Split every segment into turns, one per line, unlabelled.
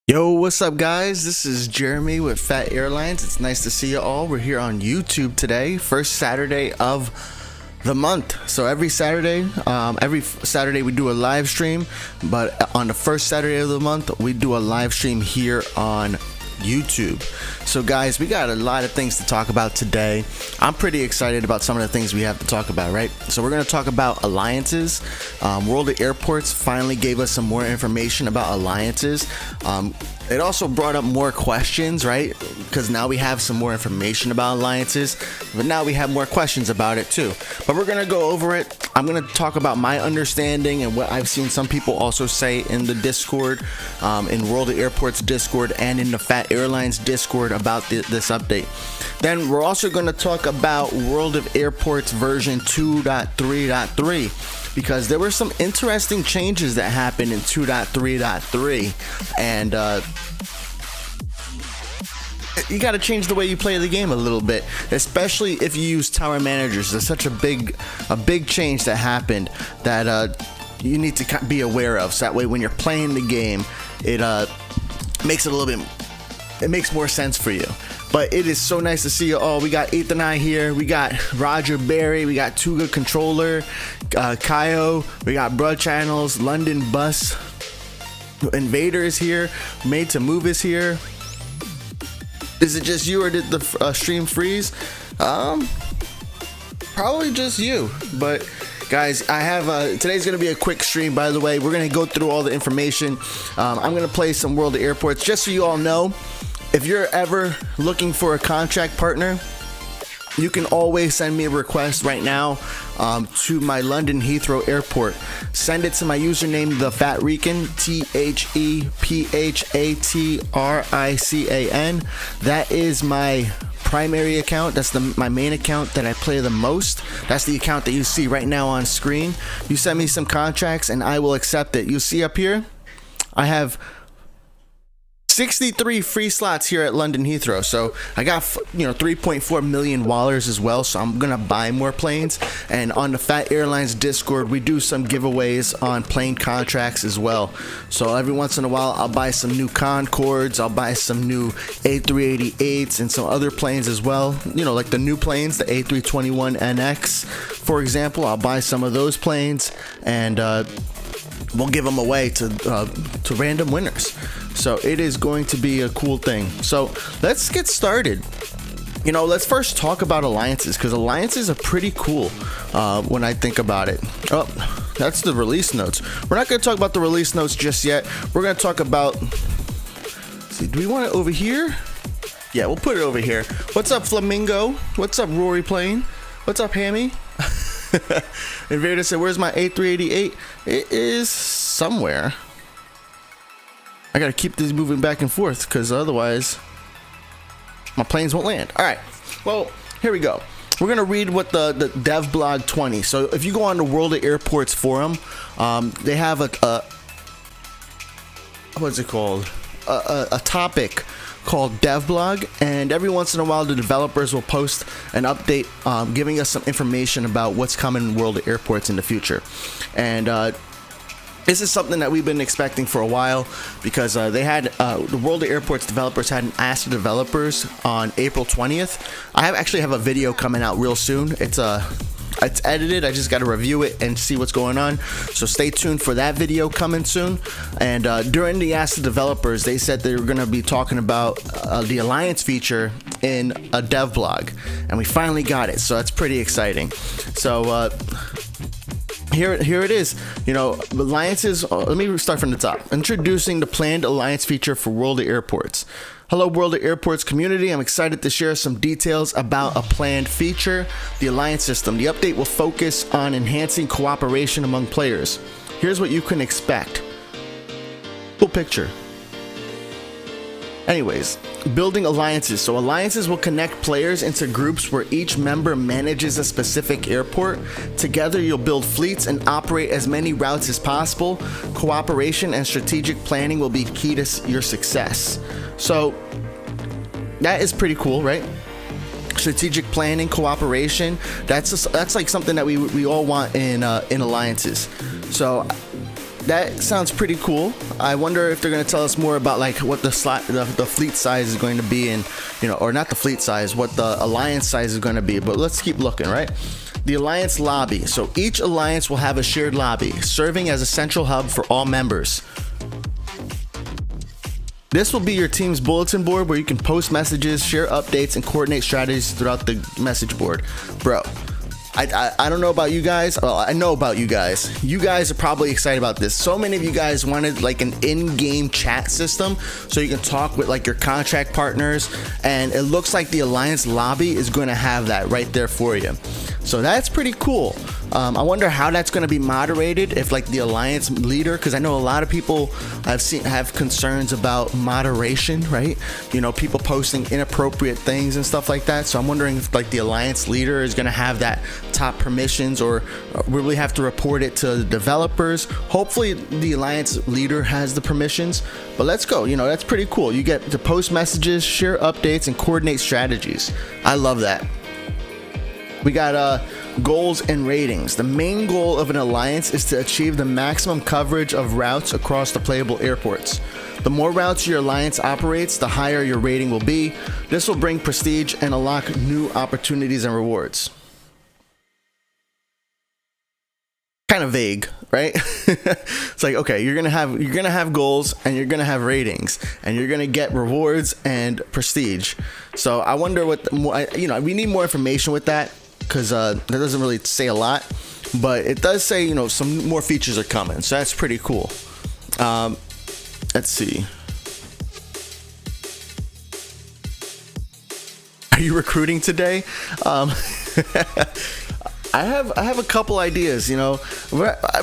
Yo, what's up guys? This is Jeremy with Phat Airlines. It's nice to see you all. We're here on YouTube today, first Saturday of the month. So every Saturday we do a live stream, but on the first Saturday of the month we do a live stream here on YouTube. So guys, we got a lot of things to talk about today. I'm pretty excited about some of the things we have to talk about, right? So we're going to talk about alliances. World of Airports finally gave us some more information about alliances. It also brought up more questions, right? Because now we have some more information about alliances, but now we have more questions about it too. But we're going to go over it. I'm going to talk about my understanding and what I've seen some people also say in the Discord, in World of Airports Discord, and in the Phat Airlines Discord about this update. Then we're also going to talk about World of Airports version 2.3.3 because there were some interesting changes that happened in 2.3.3, and you got to change the way you play the game a little bit, especially if you use tower managers. There's such a big change that happened that you need to be aware of, so that way when you're playing the game, it makes it a little bit, it makes more sense for you. But it is so nice to see you all. We got Ethan and I here. We got Roger Berry. We got Tuga Controller, Kaio. We got Broad Channels, London Bus, Invader is here. Made to Move is here. Is it just you, or did the stream freeze? Probably just you. But Guys, I have today's gonna be a quick stream, by the way. We're gonna go through all the information. I'm gonna play some World of Airports just so you all know. If you're ever looking for a contract partner, you can always send me a request right now to my London Heathrow Airport. Send it to my username, the Phat Rican, THEPHATRICAN. That is my primary account. That's my main account that I play the most. That's the account that you see right now on screen. You send me some contracts and I will accept it. You see up here, I have 63 free slots here at London Heathrow. So I got 3.4 million wallers as well, so I'm gonna buy more planes. And on the Phat Airlines Discord, we do some giveaways on plane contracts as well. So every once in a while I'll buy some new Concords, I'll buy some new A380s and some other planes as well, like the new planes, the A321NX for example. I'll buy some of those planes and we'll give them away to random winners. So it is going to be a cool thing. So let's get started. Let's first talk about alliances, because alliances are pretty cool when I think about it. Oh, that's the release notes. We're not going to talk about the release notes just yet. We're going to talk about, do we want it over here? Yeah, we'll put it over here. What's up, Flamingo? What's up, Rory Plane? What's up, Hammy? Invader said, where's my A388? It is somewhere. I gotta keep this moving back and forth because otherwise my planes won't land. All right, well, here we go. We're gonna read what the dev blog 20. So if you go on the World of Airports forum, they have a what's it called? A topic called dev blog, and every once in a while the developers will post an update giving us some information about what's coming in World of Airports in the future. And this is something that we've been expecting for a while, because they had the World of Airports developers had an Ask the Developers on April 20th. I actually have a video coming out real soon. It's edited. I just got to review it and see what's going on. So stay tuned for that video coming soon. And during the Ask the Developers, they said they were going to be talking about the Alliance feature in a dev blog, and we finally got it. So that's pretty exciting. So here it is. Alliances. Let me start from the top. Introducing the planned Alliance feature for World of Airports. Hello, World of Airports community. I'm excited to share some details about a planned feature, the Alliance system. The update will focus on enhancing cooperation among players. Here's what you can expect. Cool picture. Anyways, building alliances. So alliances will connect players into groups where each member manages a specific airport. Together you'll build fleets and operate as many routes as possible. Cooperation and strategic planning will be key to your success. So that is pretty cool, right? Strategic planning, cooperation. That's like something that we all want in alliances. So that sounds pretty cool. I wonder if they're going to tell us more about like what the fleet size is going to be, and or not the fleet size, what the alliance size is going to be. But let's keep looking, right? The Alliance lobby. So each alliance will have a shared lobby, serving as a central hub for all members. This will be your team's bulletin board where you can post messages, share updates, and coordinate strategies throughout the message board. Bro, I don't know about you guys. Well, I know about you guys. You guys are probably excited about this. So many of you guys wanted like an in-game chat system so you can talk with like your contract partners, and it looks like the Alliance lobby is going to have that right there for you. So that's pretty cool. I wonder how that's going to be moderated, if like the Alliance leader, because I know a lot of people have concerns about moderation, right? People posting inappropriate things and stuff like that. So I'm wondering if like the Alliance leader is going to have that top permissions, or will we have to report it to the developers? Hopefully the Alliance leader has the permissions, but let's go. That's pretty cool. You get to post messages, share updates, and coordinate strategies. I love that. We got goals and ratings. The main goal of an alliance is to achieve the maximum coverage of routes across the playable airports. The more routes your alliance operates, the higher your rating will be. This will bring prestige and unlock new opportunities and rewards. Kind of vague, right? It's like, okay, you're gonna have goals, and you're gonna have ratings, and you're gonna get rewards and prestige. So I wonder what we need more information with that, because that doesn't really say a lot. but it does say, you know, some more features are coming, so that's pretty cool. Let's see. Are you recruiting today? I have a couple ideas, you know.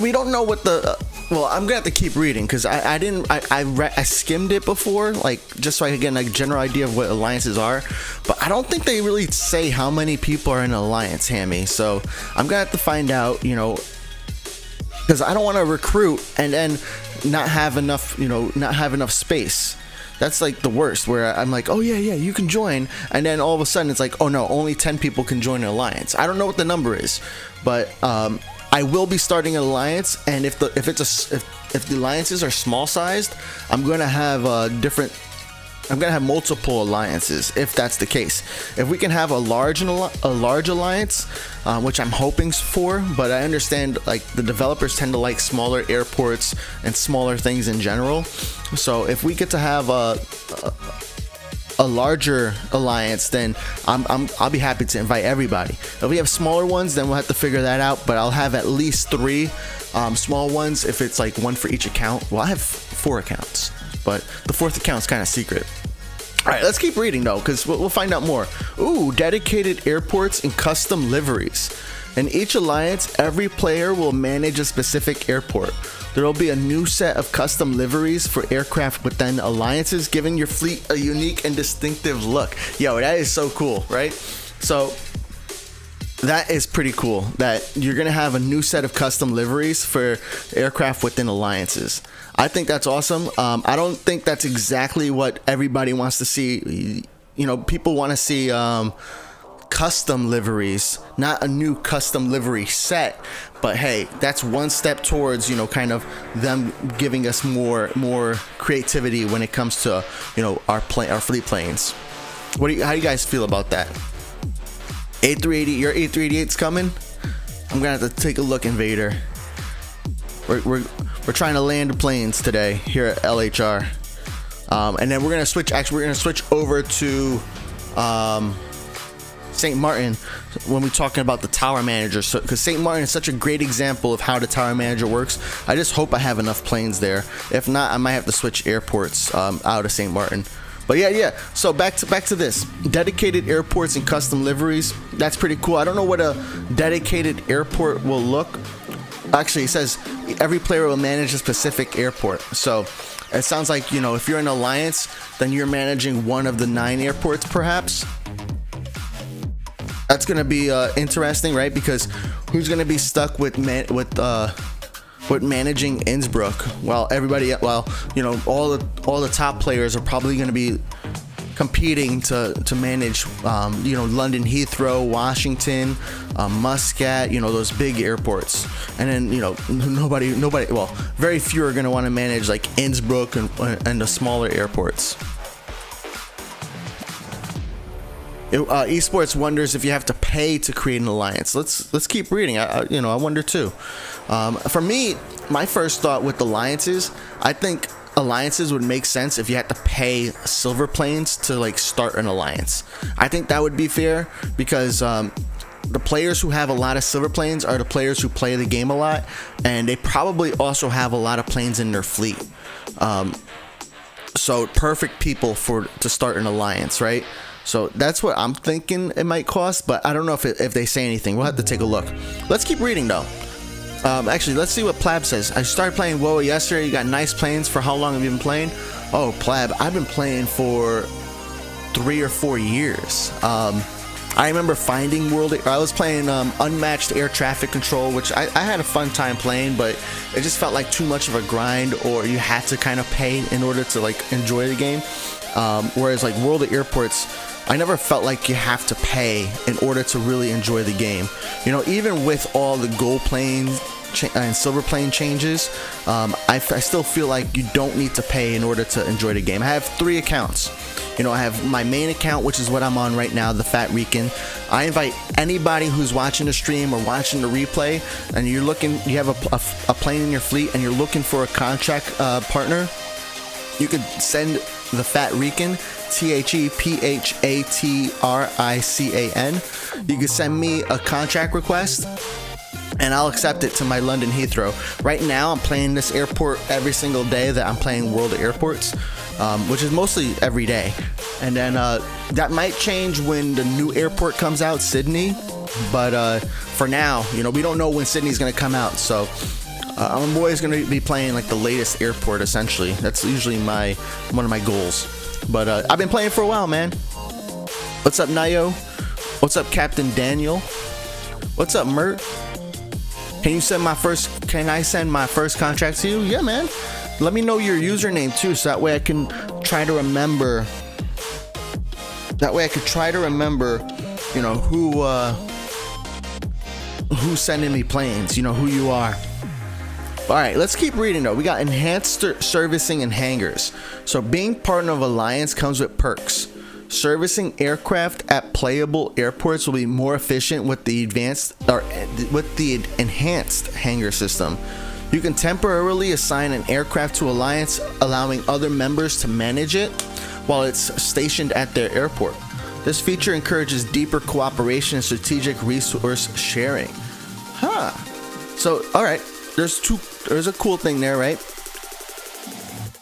We don't know what the well, I'm gonna have to keep reading because I skimmed it before, like just so I could get like a general idea of what alliances are, but I don't think they really say how many people are in an alliance, Hammy. So I'm gonna have to find out, you know, because I don't want to recruit and then not have enough, you know, not have enough space. That's like the worst, where I'm like, oh yeah, you can join, and then all of a sudden it's like, oh no, only 10 people can join an alliance. I don't know what the number is, but I will be starting an alliance, and if the alliances are small sized, I'm gonna have multiple alliances if that's the case. If we can have a large alliance, which I'm hoping for, but I understand like the developers tend to like smaller airports and smaller things in general. So if we get to have a larger alliance, then I'll be happy to invite everybody. If we have smaller ones, then we'll have to figure that out, but I'll have at least 3 small ones. If it's like 1 for each account, well, I have 4 accounts, but the 4th account's kind of secret. All right, let's keep reading though, because we'll find out more. Ooh, dedicated airports and custom liveries. In each alliance, every player will manage a specific airport. There will be a new set of custom liveries for aircraft within alliances, giving your fleet a unique and distinctive look. Yo, that is so cool, right? So that is pretty cool that you're gonna have a new set of custom liveries for aircraft within alliances. I think that's awesome. I don't think that's exactly what everybody wants to see. You know, people want to see custom liveries, not a new custom livery set. But hey, that's one step towards, you know, kind of them giving us more creativity when it comes to, you know, our fleet planes. How do you guys feel about that? A380, your A380's coming? I'm gonna have to take a look, Invader. We're trying to land planes today here at LHR, and then we're gonna switch over to St. Martin when we're talking about the tower manager. So, because St. Martin is such a great example of how the tower manager works, I just hope I have enough planes there. If not, I might have to switch airports out of St. Martin. But yeah. So back to this dedicated airports and custom liveries. That's pretty cool. I don't know what a dedicated airport will look. Actually, it says every player will manage a specific airport. So it sounds like, you know, if you're an alliance, then you're managing one of the 9 airports, perhaps. That's gonna be interesting, right? Because who's gonna be stuck with managing Innsbruck? Well, you know, all the top players are probably gonna be competing to manage, you know, London Heathrow, Washington, Muscat, you know, those big airports. And then, you know, nobody, well, very few are gonna want to manage like Innsbruck and the smaller airports. Esports wonders if you have to pay to create an alliance. Let's keep reading. I wonder too. For me, my first thought with alliances, I think alliances would make sense if you had to pay silver planes to like start an alliance. I think that would be fair because the players who have a lot of silver planes are the players who play the game a lot, and they probably also have a lot of planes in their fleet. So perfect people to start an alliance, right? So that's what I'm thinking it might cost, but I don't know if they say anything. We'll have to take a look. Let's keep reading though. Actually, let's see what Plab says. I started playing WoA yesterday. You got nice planes. For how long have you been playing? Oh, Plab, I've been playing for 3 or 4 years. I remember finding I was playing unmatched air traffic control, which I had a fun time playing, but it just felt like too much of a grind, or you had to kind of pay in order to like enjoy the game. Whereas like World of Airports, I never felt like you have to pay in order to really enjoy the game. You know, even with all the gold plane and silver plane changes, I still feel like you don't need to pay in order to enjoy the game. I have 3 accounts. You know, I have my main account, which is what I'm on right now, the Phat Rican. I invite anybody who's watching the stream or watching the replay, and you have a plane in your fleet, and you're looking for a contract partner. You could send the Phat Rican, THEPHATRICAN. You can send me a contract request, and I'll accept it to my London Heathrow. Right now, I'm playing this airport every single day that I'm playing World of Airports, which is mostly every day. And then that might change when the new airport comes out, Sydney. But for now, you know, we don't know when Sydney's gonna come out, so I'm always gonna be playing like the latest airport. Essentially, that's usually one of my goals. But I've been playing for a while, man. What's up, Nayo? What's up, Captain Daniel? What's up, Mert? Can I send my first contract to you? Yeah, man. Let me know your username too, so that way I can try to remember. That way I could try to remember, you know, who's sending me planes, you know, who you are. All right, let's keep reading though. We got enhanced servicing and hangars. So being part of Alliance comes with perks. Servicing aircraft at playable airports will be more efficient with the enhanced hangar system. You can temporarily assign an aircraft to Alliance, allowing other members to manage it while it's stationed at their airport. This feature encourages deeper cooperation and strategic resource sharing. So, all right, there's a cool thing there, right?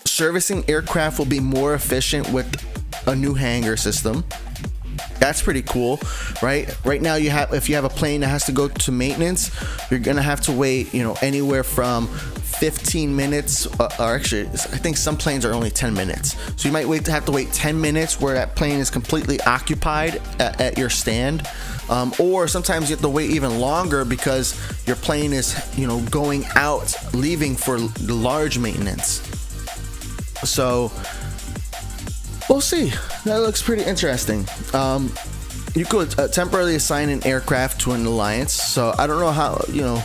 Servicing aircraft will be more efficient with a new hangar system. That's pretty cool, right? Right now, if you have a plane that has to go to maintenance, you're gonna have to wait, you know, anywhere from 15 minutes, or actually, I think some planes are only 10 minutes. So you might have to wait 10 minutes where that plane is completely occupied at your stand, or sometimes you have to wait even longer because your plane is, you know, going out, leaving for large maintenance. So we'll see. That looks pretty interesting. You could temporarily assign an aircraft to an Alliance. So I don't know how, you know,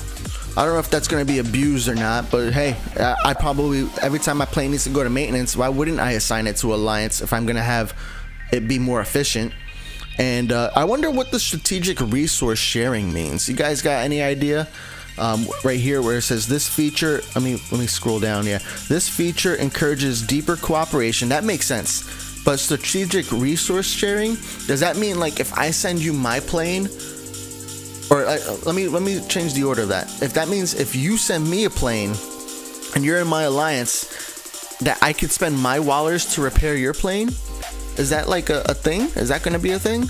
I don't know if that's going to be abused or not. But hey, I probably, every time my plane needs to go to maintenance, why wouldn't I assign it to Alliance if I'm going to have it be more efficient? And I wonder what the strategic resource sharing means. You guys got any idea? Right here where it says this feature, let me scroll down. Yeah, this feature encourages deeper cooperation. That makes sense. But strategic resource sharing, does that mean like if I send you my plane, or let me change the order of that. If that means if you send me a plane and you're in my Alliance, that I could spend my wallers to repair your plane? Is that like a thing? Is that going to be a thing?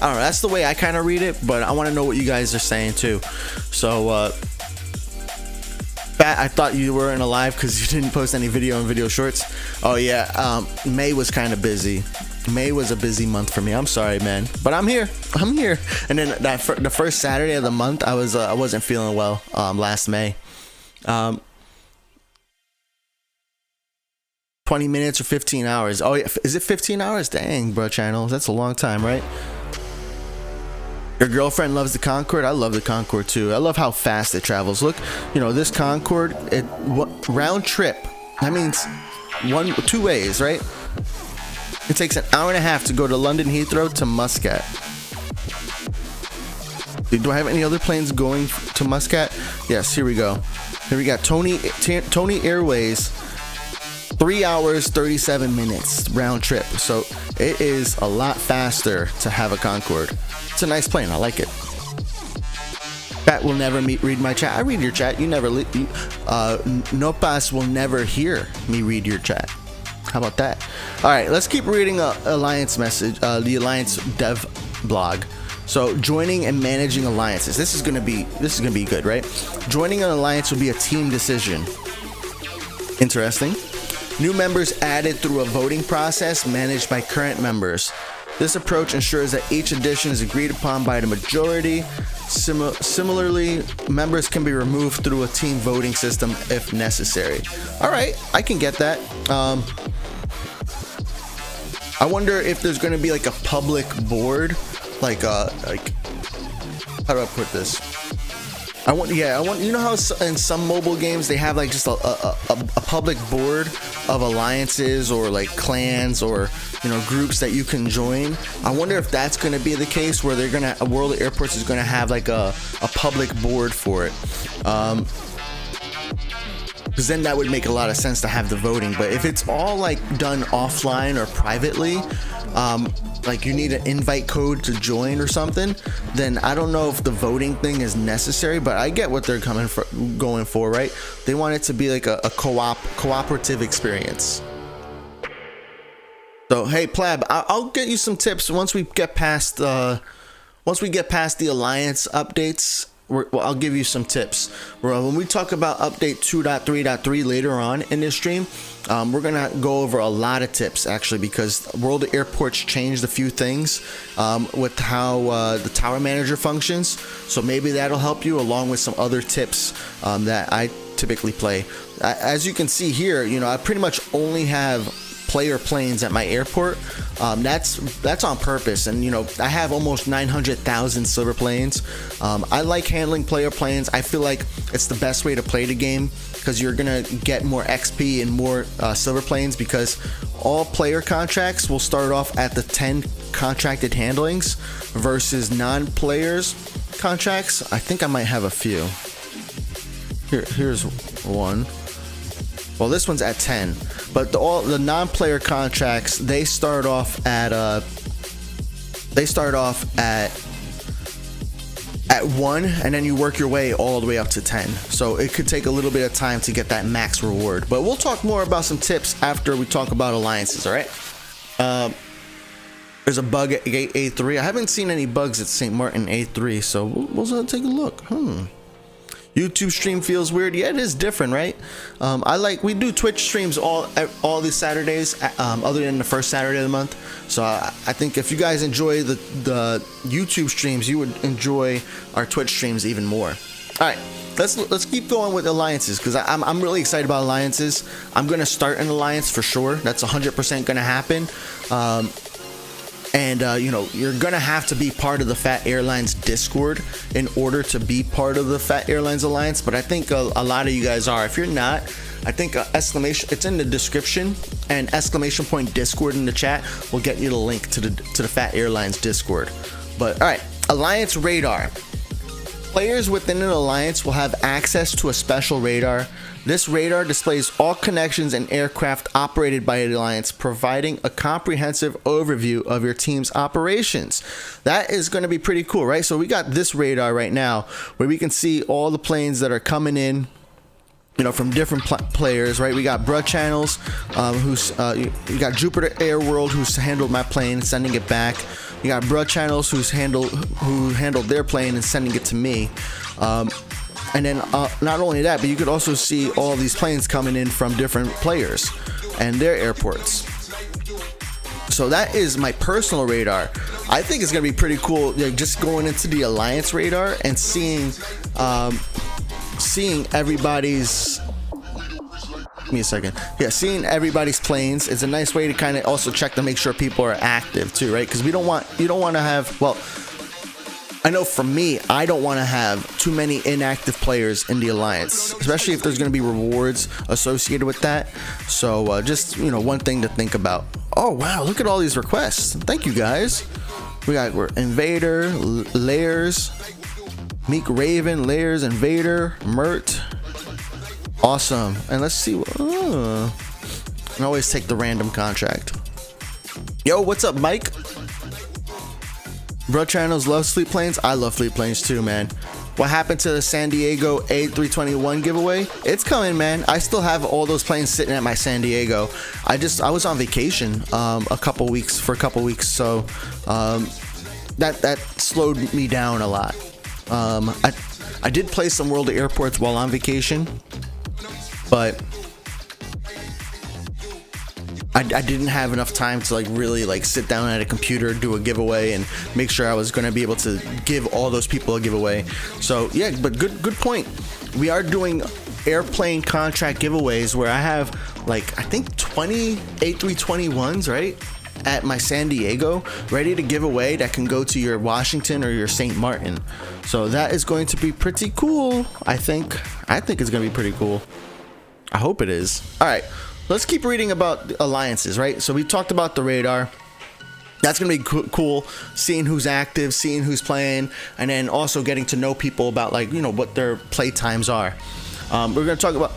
I don't know. That's the way I kind of read it, but I want to know what you guys are saying too. So, Phat, I thought you weren't alive because you didn't post any video shorts. Oh yeah, May was kind of busy. May was a busy month for me. I'm sorry, man, but I'm here. And then the first Saturday of the month, I wasn't feeling well. Last May. 20 minutes or 15 hours. Oh yeah, is it 15 hours? Dang, bro, channels. That's a long time, right? Your girlfriend loves the Concorde. I love the Concorde too. I love how fast it travels. Look, you know, this Concorde, round trip. That means two ways, right? It takes an hour and a half to go to London Heathrow to Muscat. Do I have any other planes going to Muscat? Yes, here we go. Here we got Tony Airways. 3 hours 37 minutes round trip. So it is a lot faster to have a Concorde. It's a nice plane. I like it. Phat will never read my chat. I read your chat. You never. Nopas will never hear me read your chat. How about that? All right, let's keep reading Alliance message. The Alliance dev blog. So joining and managing alliances. This is gonna be good, right? Joining an alliance will be a team decision. Interesting. New members added through a voting process managed by current members. This approach ensures that each addition is agreed upon by the majority. Similarly, members can be removed through a team voting system if necessary. All right, I can get that. I wonder if there's going to be like a public board, like how do I put this? I want, you know how in some mobile games they have like just a public board of alliances or like clans or, you know, groups that you can join. I wonder if that's going to be the case where World of Airports is going to have like a public board for it. Because then that would make a lot of sense to have the voting. But if it's all like done offline or privately, like you need an invite code to join or something, then I don't know if the voting thing is necessary, but I get what they're going for, right? They want it to be like a cooperative experience. So hey Plab, I'll get you some tips once we get past the Alliance updates. I'll give you some tips. When we talk about update 2.3.3 later on in this stream, we're gonna go over a lot of tips actually, because World of Airports changed a few things with how the tower manager functions. So maybe that'll help you, along with some other tips that I typically play. As you can see here, you know, I pretty much only have player planes at my airport. That's on purpose, and you know, I have almost 900,000 silver planes. I like handling player planes. I feel like it's the best way to play the game, because you're gonna get more XP and more silver planes, because all player contracts will start off at the 10 contracted handlings versus non-players contracts. I think I might have a few. Here's one. Well, this one's at 10, but all the non-player contracts, they start off at 1, and then you work your way all the way up to 10. So it could take a little bit of time to get that max reward. But we'll talk more about some tips after we talk about alliances. All right. There's a bug at gate A3. I haven't seen any bugs at St. Martin A3, so we'll take a look. YouTube stream feels weird. Yeah, it is different, right? We do Twitch streams all these Saturdays, other than the first Saturday of the month. So I think if you guys enjoy the YouTube streams, you would enjoy our Twitch streams even more. All right, let's keep going with alliances, because I'm really excited about alliances. I'm gonna start an alliance for sure. That's 100% gonna happen. You know, you're gonna have to be part of the Phat Airlines Discord in order to be part of the Phat Airlines Alliance, but I think a lot of you guys are. If you're not, I think exclamation, it's in the description, and exclamation point Discord in the chat will get you the link to the Phat Airlines Discord. But all right, Alliance Radar. Players within an alliance will have access to a special radar. This radar displays all connections and aircraft operated by the alliance, providing a comprehensive overview of your team's operations. That is going to be pretty cool, right? So we got this radar right now where we can see all the planes that are coming in, you know, from different players, right? We got Bruh Channels, you got Jupiter Air World, who's handled my plane, sending it back. You got Bruh Channels, who handled their plane and sending it to me. And then not only that, but you could also see all these planes coming in from different players and their airports. So that is my personal radar. I think it's gonna be pretty cool, like, just going into the Alliance radar and seeing everybody's. Give me a second. Yeah, seeing everybody's planes is a nice way to kind of also check to make sure people are active too, right? Because you don't want to have, well, I know for me, I don't want to have too many inactive players in the alliance, especially if there's going to be rewards associated with that. So just, you know, one thing to think about. Oh wow, look at all these requests. Thank you guys. We're Invader, Layers, Meek Raven, Layers, Invader, Mert. Awesome. And let's see. I always take the random contract. Yo, what's up, Mike? Bro Channels love fleet planes. I love fleet planes too, man. What happened to the San Diego A321 giveaway? It's coming, man. I still have all those planes sitting at my San Diego. I was on vacation for a couple weeks, so that slowed me down a lot. I did play some World of Airports while on vacation, but I didn't have enough time to really sit down at a computer, do a giveaway, and make sure I was going to be able to give all those people a giveaway. So yeah, but good point. We are doing airplane contract giveaways where I have I think 20 A321s, right, at my San Diego ready to give away, that can go to your Washington or your St. Martin. So that is going to be pretty cool. I think it's going to be pretty cool. I hope it is. All right, let's keep reading about alliances, right? So we talked about the radar. That's going to be cool, seeing who's active, seeing who's playing, and then also getting to know people about what their play times are. We're going to talk about,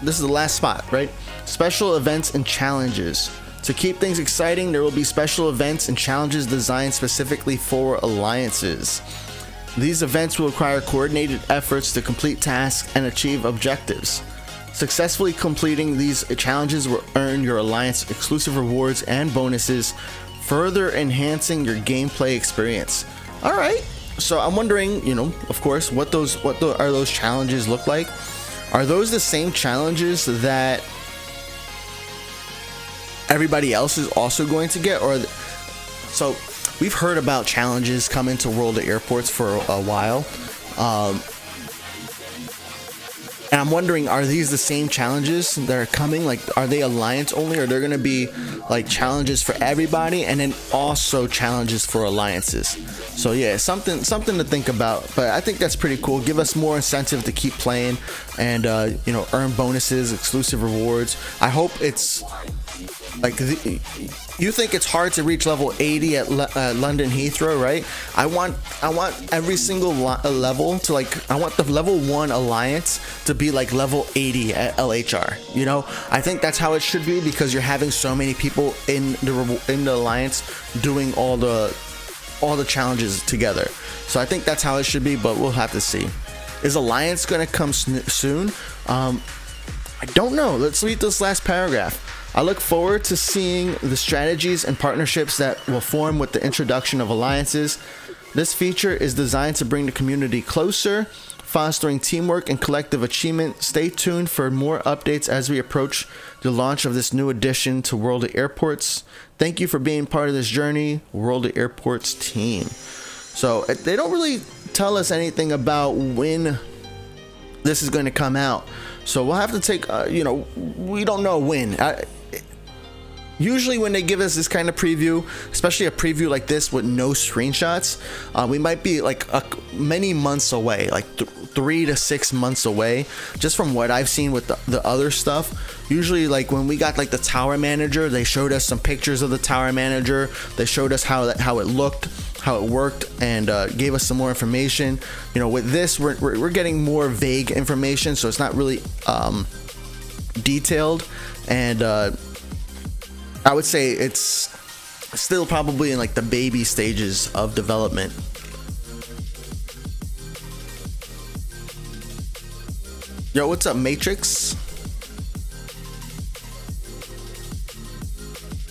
this is the last spot, right? Special events and challenges. To keep things exciting, there will be special events and challenges designed specifically for alliances. These events will require coordinated efforts to complete tasks and achieve objectives. Successfully completing these challenges will earn your alliance exclusive rewards and bonuses, further enhancing your gameplay experience. All right, so I'm wondering, of course, what are those challenges look like? Are those the same challenges that everybody else is also going to get? So we've heard about challenges coming to World of Airports for a while, and I'm wondering, are these the same challenges that are coming? Like, are they alliance only, or they're going to be like challenges for everybody and then also challenges for alliances? So yeah, something to think about. But I think that's pretty cool. Give us more incentive to keep playing and earn bonuses, exclusive rewards. I hope it's like you think it's hard to reach level 80 at London Heathrow, right? I want every single level to, like, I want the level 1 alliance to be like level 80 at LHR. I think that's how it should be, because you're having so many people in the alliance doing all the challenges together. So I think that's how it should be, but we'll have to see. Is alliance gonna come soon? I don't know. Let's read this last paragraph. I look forward to seeing the strategies and partnerships that will form with the introduction of alliances. This feature is designed to bring the community closer, fostering teamwork and collective achievement. Stay tuned for more updates as we approach the launch of this new addition to World of Airports. Thank you for being part of this journey, World of Airports team. So they don't really tell us anything about when this is going to come out. So we'll have to take, we don't know when. Usually when they give us this kind of preview, especially a preview like this with no screenshots, we might be like many months away, like 3 to 6 months away, just from what I've seen with the other stuff. Usually, like when we got like the tower manager, they showed us some pictures of the tower manager. They showed us how it looked, how it worked, and gave us some more information. With this, we're getting more vague information, so it's not really detailed, and I would say it's still probably in like the baby stages of development. Yo, what's up, Matrix?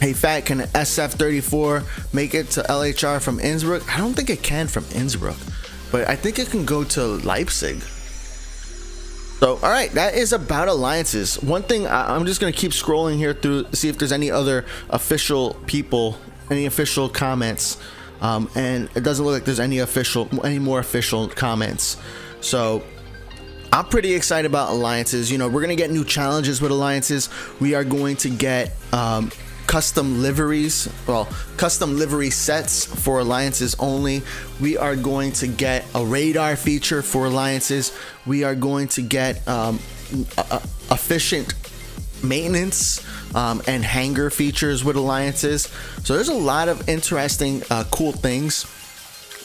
Hey, Phat, can an SF-34 make it to LHR from Innsbruck? I don't think it can from Innsbruck, but I think it can go to Leipzig. So, all right, that is about alliances. One thing, I'm just going to keep scrolling here through, see if there's any other official people, any official comments. And it doesn't look like there's any more official comments. So I'm pretty excited about alliances. We're going to get new challenges with alliances. We are going to get custom liveries, custom livery sets for alliances only. We are going to get a radar feature for alliances. We are going to get efficient maintenance and hangar features with alliances. So there's a lot of interesting cool things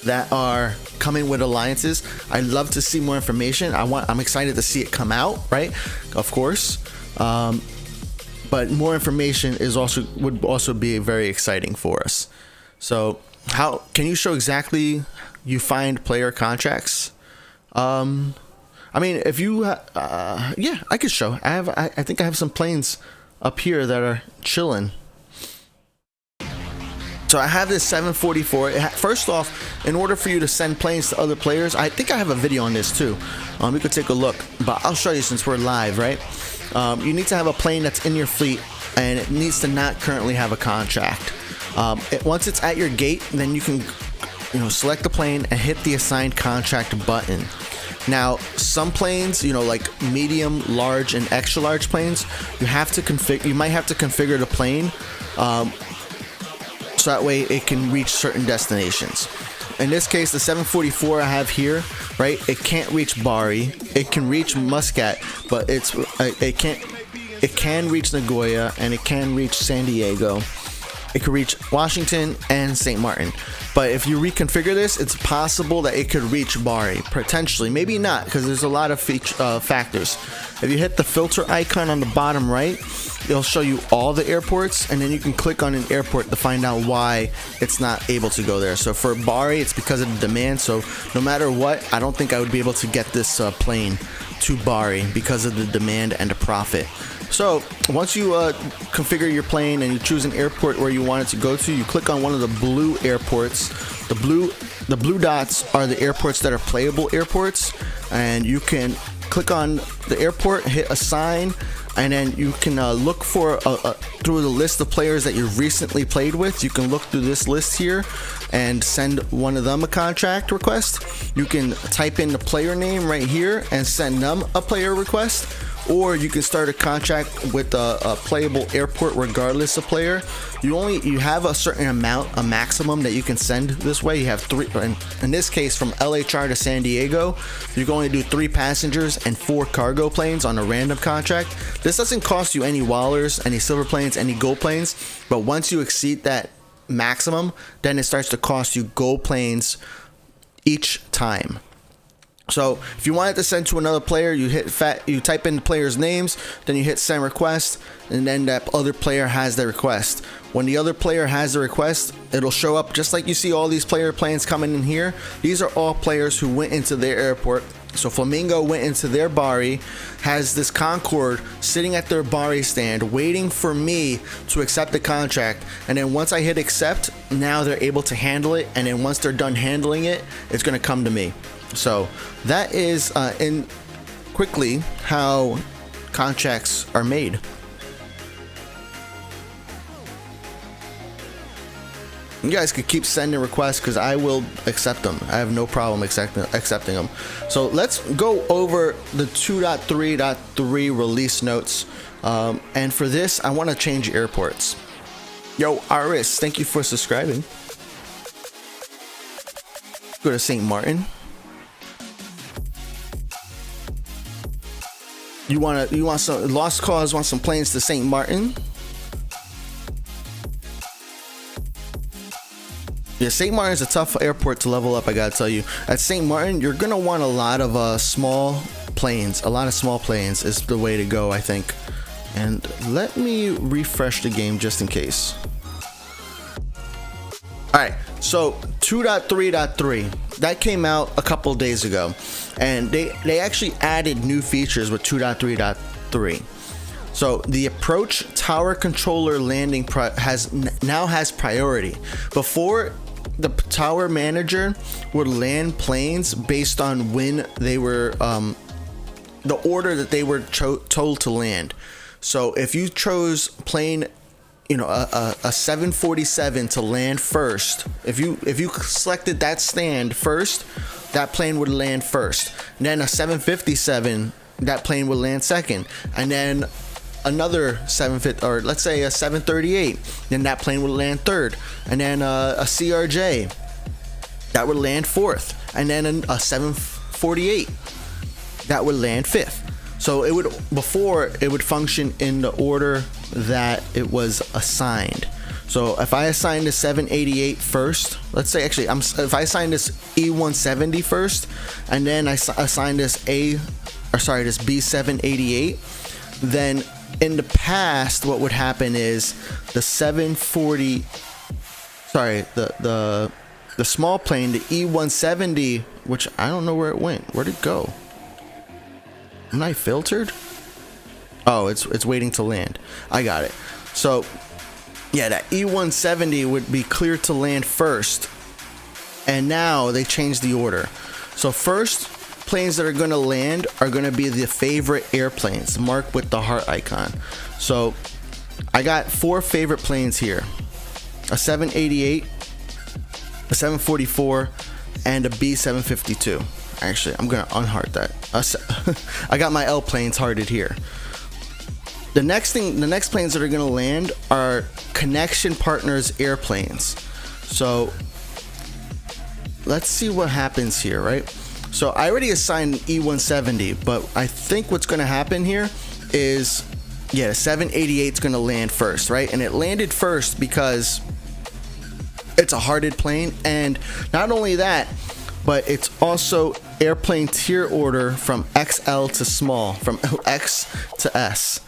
that are coming with alliances. I'd love to see more information. I'm excited to see it come out, right? Of course. But more information would also be very exciting for us. So how can you show exactly you find player contracts? I mean, if you yeah, I could show. I think I have some planes up here that are chilling. So I have this 744. First off, in order for you to send planes to other players, I think I have a video on this too. We could take a look, but I'll show you since we're live, right? You need to have a plane that's in your fleet, and it needs to not currently have a contract. Once it's at your gate, then you can, select the plane and hit the assigned contract button. Now, some planes, like medium, large, and extra large planes, you might have to configure the plane, so that way it can reach certain destinations. In this case, the 744 I have here, right? It can't reach Bari. It can reach Muscat, but it can reach Nagoya, and it can reach San Diego. It could reach Washington and St. Martin. But if you reconfigure this, it's possible that it could reach Bari, potentially. Maybe not, because there's a lot of factors. If you hit the filter icon on the bottom right, it'll show you all the airports, and then you can click on an airport to find out why it's not able to go there. So for Bari, it's because of the demand. So no matter what, I don't think I would be able to get this plane to Bari because of the demand and the profit. So once you configure your plane and you choose an airport where you want it to go to, you click on one of the blue airports. The blue dots are the airports that are playable airports, and you can click on the airport, hit assign, and then you can look for through the list of players that you've recently played with. You can look through this list here and send one of them a contract request. You can type in the player name right here and send them a player request, or you can start a contract with a playable airport regardless of player. You have a certain amount, a maximum that you can send this way. You have 3, in this case from LHR to San Diego, you can only do 3 passengers and 4 cargo planes on a random contract. This doesn't cost you any wallers, any silver planes, any gold planes, but once you exceed that maximum, then it starts to cost you gold planes each time. So if you wanted to send to another player, you hit Phat, you type in the players' names, then you hit send request, and then that other player has the request. When the other player has the request, it'll show up just like you see all these player planes coming in here. These are all players who went into their airport. So Flamingo went into their Bari, has this Concorde sitting at their Bari stand waiting for me to accept the contract, and then once I hit accept, now they're able to handle it, and then once they're done handling it, it's going to come to me. So that is in quickly how contracts are made. You guys could keep sending requests because I will accept them. I have no problem accepting them. So let's go over the 2.3.3 release notes. And for this, I want to change airports. Yo, Aris, thank you for subscribing. Go to St. Martin. You want some Lost Cause, want some planes to St. Martin. Yeah, St. Martin's a tough airport to level up, I gotta tell you. At St. Martin, you're gonna want a lot of small planes. A lot of small planes is the way to go, I think. And let me refresh the game just in case. Alright, so 2.3.3, that came out a couple days ago, and they actually added new features with 2.3.3. So the approach tower controller landing now has priority. Before, the tower manager would land planes based on when they were the order that they were told to land. So if you chose plane, a 747 to land first, if you selected that stand first, that plane would land first. And then a 757, that plane would land second. And then another 750, or let's say a 738, then that plane would land third. And then a CRJ, that would land fourth. And then a 748, that would land fifth. So before it would function in the order that it was assigned. So if I assign this 788 first, let's say actually if I assign this E170 first, and then I assign this this B788, then in the past what would happen is the 740, the small plane, the E170, which I don't know where it went. Where'd it go? Am I filtered? Oh, it's waiting to land. I got it. So yeah, that E170 would be cleared to land first, and now they changed the order. So first planes that are going to land are going to be the favorite airplanes marked with the heart icon. So I got 4 favorite planes here: a 788, a 744, and a B752. Actually, I'm gonna unheart that. I got my L planes hearted here. The next planes that are gonna land are connection partners airplanes. So let's see what happens here, right? So I already assigned E170, but I think what's gonna happen here is, yeah, the 788 is gonna land first, right? And it landed first because it's a hearted plane, and not only that, but it's also airplane tier order from XL to small, from X to S.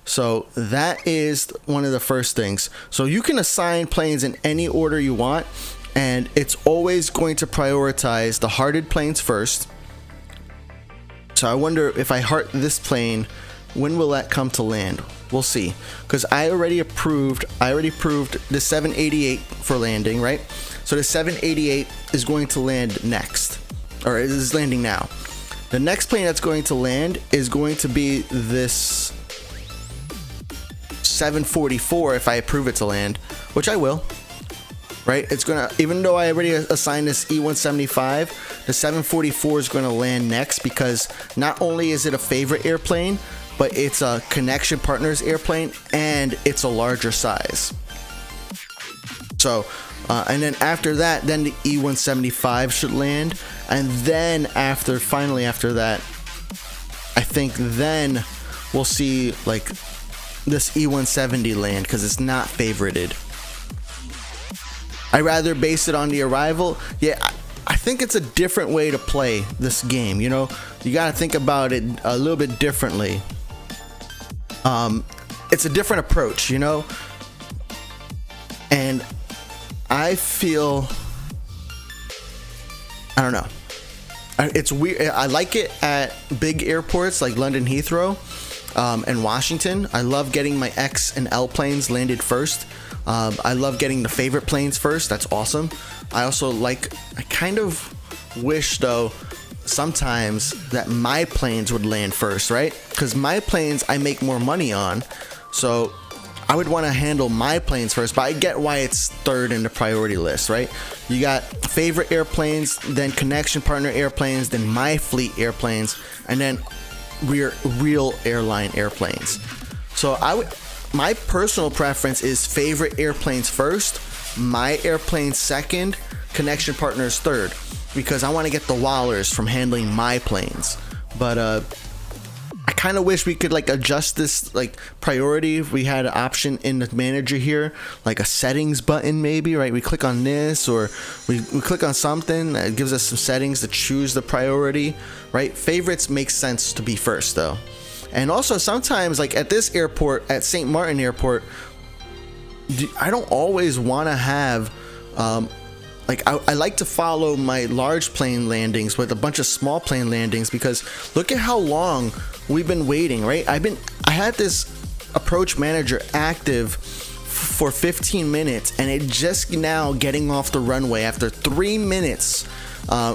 So that is one of the first things. So you can assign planes in any order you want, and it's always going to prioritize the hearted planes first. So I wonder if I heart this plane, when will that come to land? We'll see, because I already approved the 788 for landing, right? So the 788 is going to land next, or it is landing now. The next plane that's going to land is going to be this 744 if I approve it to land, which I will, right? It's gonna, even though I already assigned this E175, the 744 is going to land next, because not only is it a favorite airplane, but it's a connection partners airplane, and it's a larger size. So and then after that, then the E175 should land, and then finally after that, I think then we'll see like this E170 land, because it's not favorited. I rather base it on the arrival. Yeah, I think it's a different way to play this game. You know, you got to think about it a little bit differently. It's a different approach, you know, and I feel, I don't know, it's weird. I like it at big airports like London Heathrow and Washington. I love getting my X and L planes landed first. I love getting the favorite planes first. That's awesome. I kind of wish though sometimes that my planes would land first, right? Because my planes I make more money on, so I would want to handle my planes first. But I get why it's third in the priority list, right? You got favorite airplanes, then connection partner airplanes, then my fleet airplanes, and then real airline airplanes. So my personal preference is favorite airplanes first, my airplanes second, connection partners third, because I want to get the wallers from handling my planes. But I kind of wish we could like adjust this like priority. If we had an option in the manager here, like a settings button maybe, right? We click on this, or we click on something that gives us some settings to choose the priority, right? Favorites make sense to be first though. And also sometimes like at this airport, at St. Martin Airport, I don't always want to have I like to follow my large plane landings with a bunch of small plane landings, because look at how long we've been waiting, right? I had this approach manager active for 15 minutes, and it just now getting off the runway after 3 minutes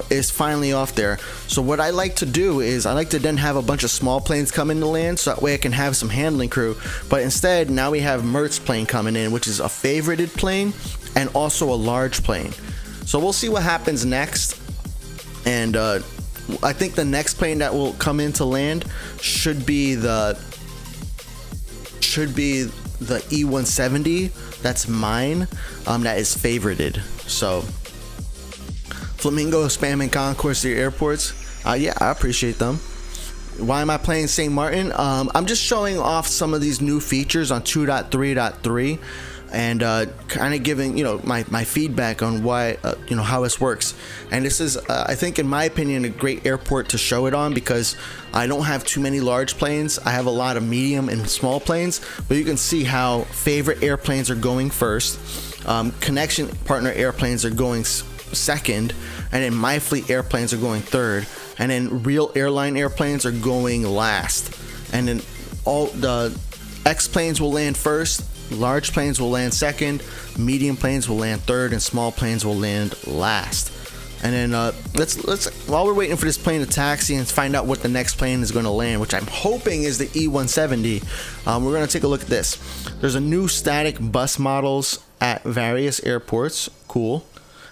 is finally off there. So what I like to do is I like to then have a bunch of small planes come in to land, so that way I can have some handling crew. But instead now we have Mert's plane coming in, which is a favorited plane and also a large plane. So we'll see what happens next, and I think the next plane that will come in to land should be the E170. That's mine. That is favorited. So Flamingo spamming concourse to your airports. Yeah, I appreciate them. Why am I playing St. Martin? I'm just showing off some of these new features on 2.3.3. and kind of giving my feedback on why how this works. And this is I think, in my opinion, a great airport to show it on, because I don't have too many large planes. I have a lot of medium and small planes, but you can see how favorite airplanes are going first, connection partner airplanes are going second, and then my fleet airplanes are going third, and then real airline airplanes are going last, and then all the X planes will land first, large planes will land second, medium planes will land third, and small planes will land last. And then let's while we're waiting for this plane to taxi and find out what the next plane is going to land, which I'm hoping is the E170, we're going to take a look at this. There's a new static bus models at various airports. Cool.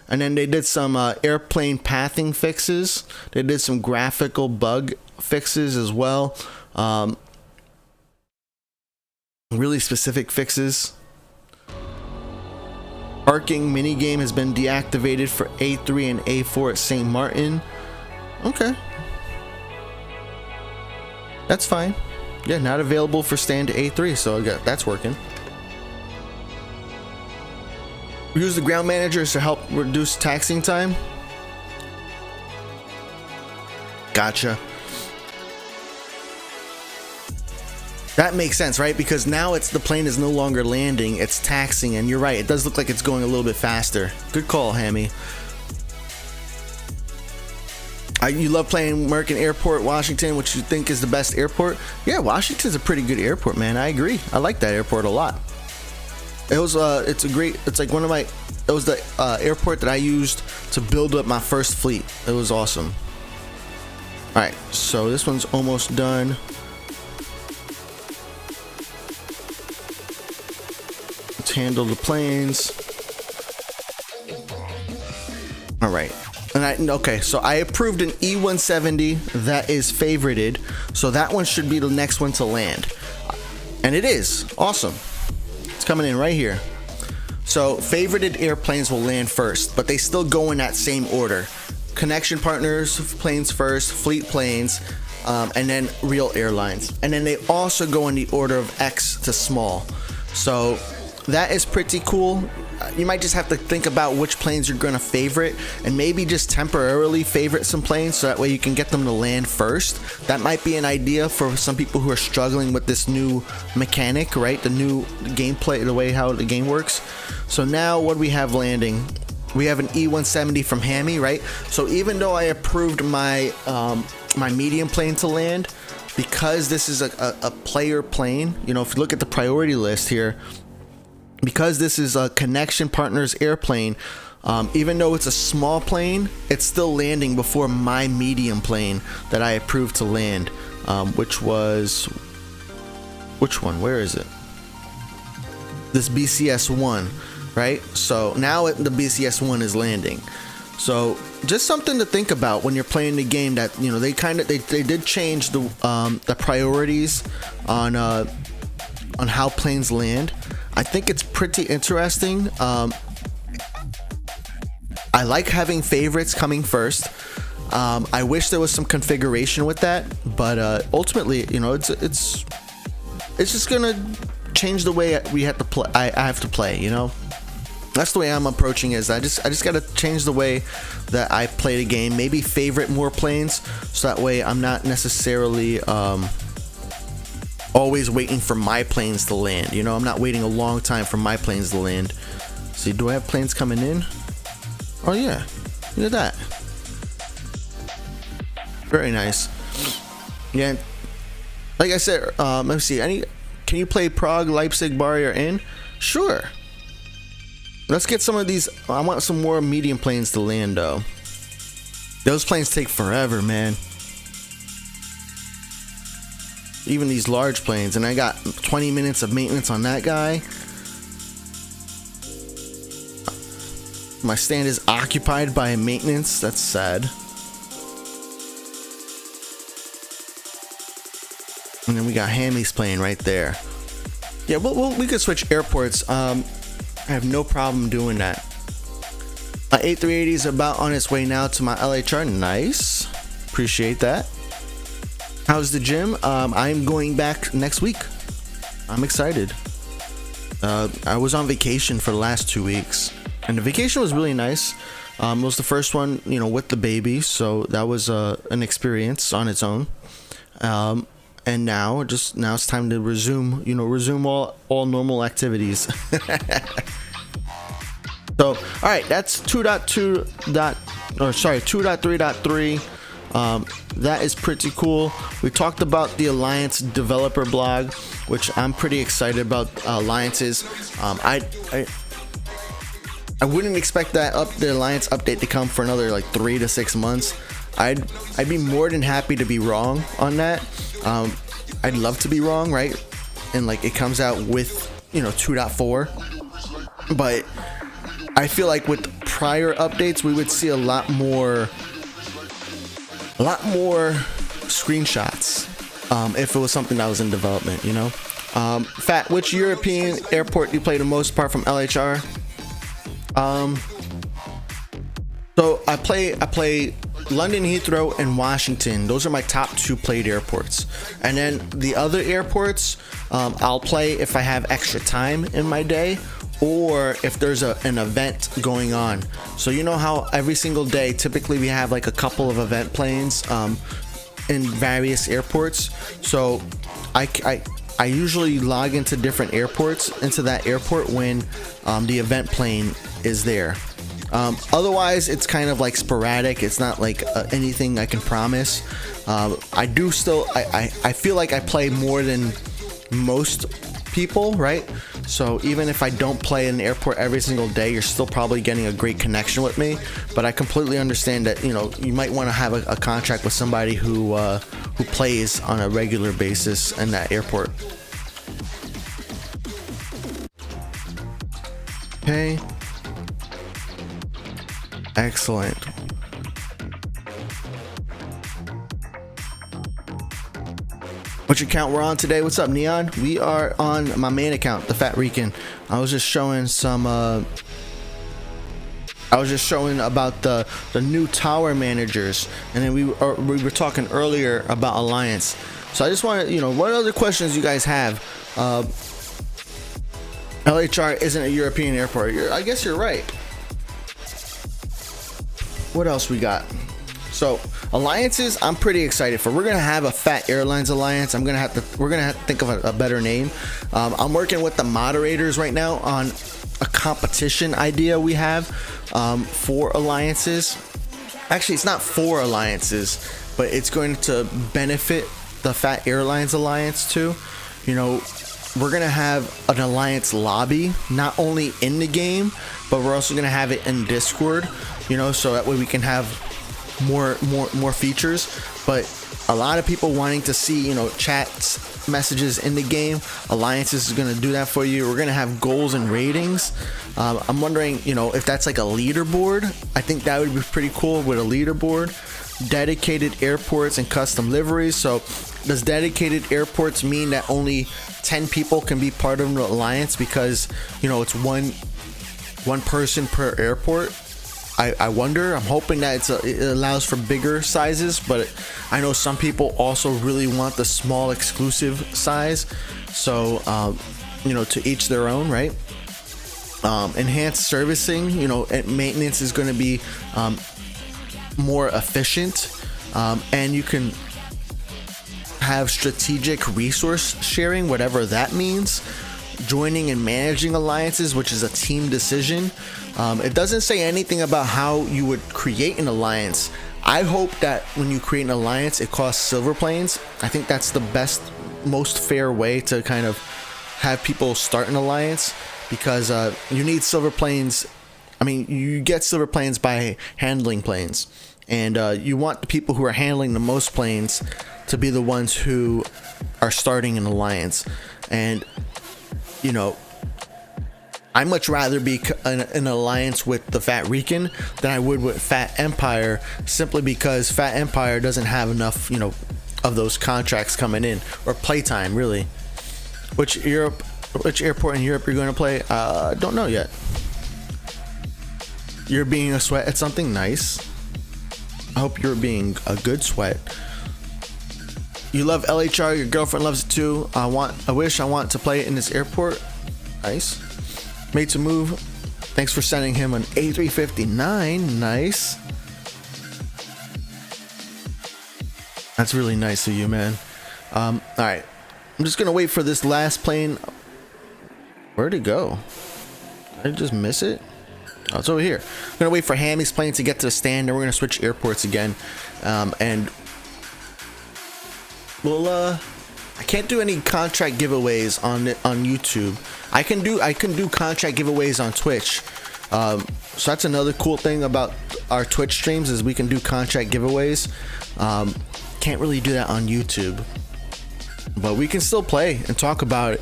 And then they did some airplane pathing fixes. They did some graphical bug fixes as well. Really specific fixes. Parking minigame has been deactivated for A3 and A4 at St. Martin. Okay. That's fine. Yeah, not available for stand A3, so that's working. Use the ground managers to help reduce taxiing time. Gotcha. That makes sense, right? Because now it's the plane is no longer landing, it's taxiing, and you're right, it does look like it's going a little bit faster. Good call, Hammy. You love playing American Airport, Washington, which you think is the best airport? Yeah, Washington's a pretty good airport, man. I agree. I like that airport a lot. It was it's like one of my, it was the airport that I used to build up my first fleet. It was awesome. All right, so this one's almost done. Let's handle the planes. All right. And okay, so I approved an E170 that is favorited, so that one should be the next one to land, and it is awesome. It's coming in right here. So favorited airplanes will land first, but they still go in that same order: connection partners planes first, fleet planes, and then real airlines, and then they also go in the order of X to small. So that is pretty cool. You might just have to think about which planes you're going to favorite, and maybe just temporarily favorite some planes so that way you can get them to land first. That might be an idea for some people who are struggling with this new mechanic, right? The new gameplay, the way how the game works. So now what do we have landing? We have an E170 from Hammy, right? So even though I approved my my medium plane to land, because this is a player plane, you know, if you look at the priority list here, because this is a connection partner's airplane, even though it's a small plane, it's still landing before my medium plane that I approved to land, which was, which one? Where is it? This BCS-1, right? So now the BCS-1 is landing. So just something to think about when you're playing the game, that, you know, they did change the priorities on how planes land. I think it's pretty interesting. I like having favorites coming first. I wish there was some configuration with that, but ultimately, you know, it's just gonna change the way we have to play. I have to play. You know, that's the way I'm approaching it. I just gotta change the way that I play the game. Maybe favorite more planes, so that way I'm not necessarily always waiting for my planes to land. You know, I'm not waiting a long time for my planes to land. See, do I have planes coming in? Oh yeah, look at that. Very nice. Yeah, like I said, let me see. Can you play Prague, Leipzig, Bari, or in? Sure. Let's get some of these. I want some more medium planes to land though. Those planes take forever, man. Even these large planes, and I got 20 minutes of maintenance on that guy. My stand is occupied by maintenance. That's sad. And then we got Hammy's plane right there. Yeah, we could switch airports. I have no problem doing that. My A380 is about on its way now to my LHR. Nice. Appreciate that. How's the gym? I'm going back next week. I'm excited. I was on vacation for the last 2 weeks, and the vacation was really nice. It was the first one, you know, with the baby, so that was an experience on its own. And now it's time to resume all normal activities. So, all right, that's 2.3.3. That is pretty cool. We talked about the Alliance developer blog, which I'm pretty excited about. Alliances. I wouldn't expect the Alliance update to come for another like 3 to 6 months. I'd be more than happy to be wrong on that. I'd love to be wrong, right? And like it comes out with 2.4, but I feel like with prior updates we would see a lot more screenshots if it was something that was in development, you know. Phat, which European airport do you play the most apart from LHR? So I play London Heathrow and Washington. Those are my top 2 played airports. And then the other airports, I'll play if I have extra time in my day, or if there's an event going on. So you know how every single day typically we have like a couple of event planes in various airports. So I I usually log into different airports, into that airport when the event plane is there. Otherwise, it's kind of like sporadic. It's not like anything I can promise. I do still, I feel like I play more than most people, right? So even if I don't play in the airport every single day, you're still probably getting a great connection with me. But I completely understand that, you know, you might want to have a contract with somebody who plays on a regular basis in that airport. Okay. Excellent. Which account we're on today? What's up, Neon? We are on my main account, the Phat Rican. I was just showing some I was just showing about the new tower managers, and then we were talking earlier about Alliance. So I just want to, you know, what other questions you guys have? LHR isn't a European airport. I guess you're right. What else we got? So alliances, I'm pretty excited for. We're gonna have a Phat Airlines alliance. We're gonna have to think of a better name. I'm working with the moderators right now on a competition idea we have for alliances. Actually, it's not for alliances, but it's going to benefit the Phat Airlines alliance too. You know, we're gonna have an alliance lobby, not only in the game, but we're also gonna have it in Discord. You know, so that way we can have more features. But a lot of people wanting to see, you know, chats, messages in the game. Alliances is going to do that for you. We're going to have goals and ratings. I'm wondering, you know, if that's like a leaderboard. I think that would be pretty cool with a leaderboard. Dedicated airports and custom liveries. So does dedicated airports mean that only 10 people can be part of the alliance because, you know, it's one person per airport? I wonder. I'm hoping that it allows for bigger sizes, but I know some people also really want the small exclusive size. So, you know, to each their own, right? Enhanced servicing, you know, and maintenance is going to be more efficient, and you can have strategic resource sharing, whatever that means. Joining and managing alliances, which is a team decision. It doesn't say anything about how you would create an alliance. I hope that when you create an alliance, it costs silver planes. I think that's the best, most fair way to kind of have people start an alliance, because you need silver planes. I mean, you get silver planes by handling planes, and you want the people who are handling the most planes to be the ones who are starting an alliance. And you know, I much rather be an alliance with the Phat Rican than I would with Phat Empire, simply because Phat Empire doesn't have enough, you know, of those contracts coming in, or playtime really. Which airport in Europe you're going to play? Don't know yet. You're being a sweat at something nice. I hope you're being a good sweat. You love LHR, your girlfriend loves it too. I want to play it in this airport. Nice. Made to move. Thanks for sending him an A359. Nice. That's really nice of you, man. All right. I'm just gonna wait for this last plane. Where'd it go? Did I just miss it? Oh, it's over here. I'm gonna wait for Hammy's plane to get to the stand, and we're gonna switch airports again. And well, I can't do any contract giveaways on YouTube. I can do contract giveaways on Twitch. So that's another cool thing about our Twitch streams, is we can do contract giveaways. Can't really do that on YouTube, but we can still play and talk about it.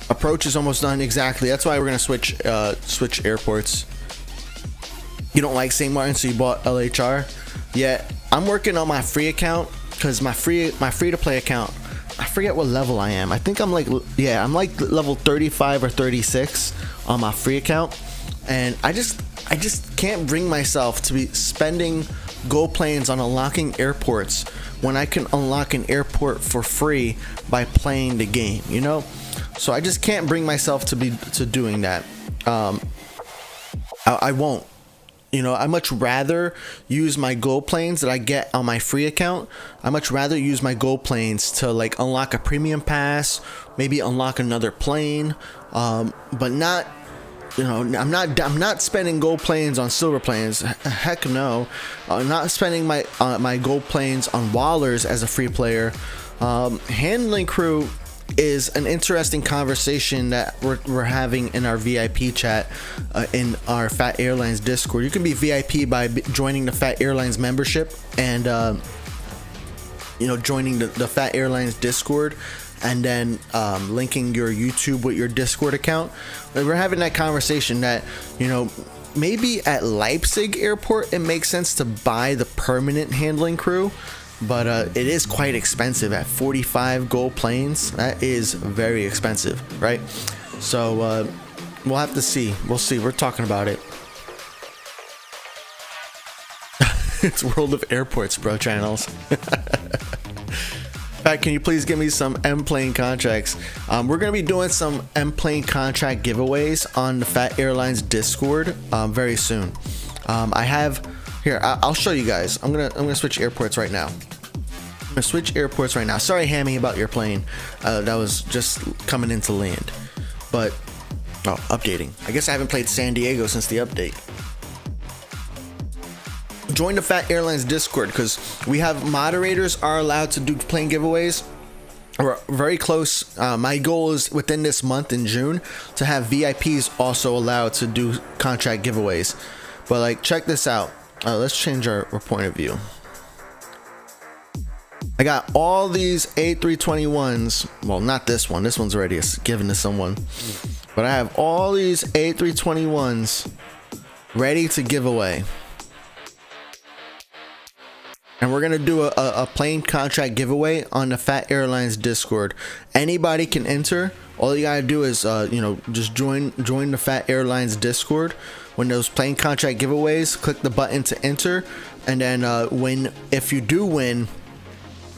Approach is almost done. Exactly. That's why we're gonna switch airports. You don't like St. Martin, so you bought LHR. Yeah, I'm working on my free account, because my free to play account, I forget what level I am. I think I'm like level 35 or 36 on my free account, and I just can't bring myself to be spending gold planes on unlocking airports when I can unlock an airport for free by playing the game, you know? So I just can't bring myself to doing that. I won't. You know, I much rather use my gold planes that I get on my free account. I much rather use my gold planes to like unlock a premium pass, maybe unlock another plane, but not, you know, I'm not spending gold planes on silver planes. Heck no. I'm not spending my gold planes on Wallers as a free player. Handling crew is an interesting conversation that we're having in our VIP chat in our Phat Airlines Discord. You can be VIP by joining the Phat Airlines membership and you know, joining the Phat Airlines Discord, and then linking your YouTube with your Discord account. We're having that conversation that, you know, maybe at Leipzig airport it makes sense to buy the permanent handling crew, but it is quite expensive at 45 gold planes. That is very expensive, right? So we'll have to see. We'll see. We're talking about it. It's World of Airports, bro, channels. Phat, can you please give me some M-plane contracts? We're going to be doing some M-plane contract giveaways on the Phat Airlines Discord very soon. I have here. I'll show you guys. I'm gonna switch airports right now. I'm gonna switch airports right now. Sorry, Hammy, about your plane. That was just coming into land. But updating. I guess I haven't played San Diego since the update. Join the Phat Airlines Discord because we have moderators are allowed to do plane giveaways. We're very close. My goal is within this month in June to have VIPs also allowed to do contract giveaways. But like, check this out. Let's change our point of view. I got all these A321s. Well, not this one. This one's already given to someone. But I have all these A321s ready to give away. And we're gonna do a plane contract giveaway on the Phat Airlines Discord. Anybody can enter. All you gotta do is you know, just join the Phat Airlines Discord. When those plane contract giveaways, click the button to enter, and then if you do win,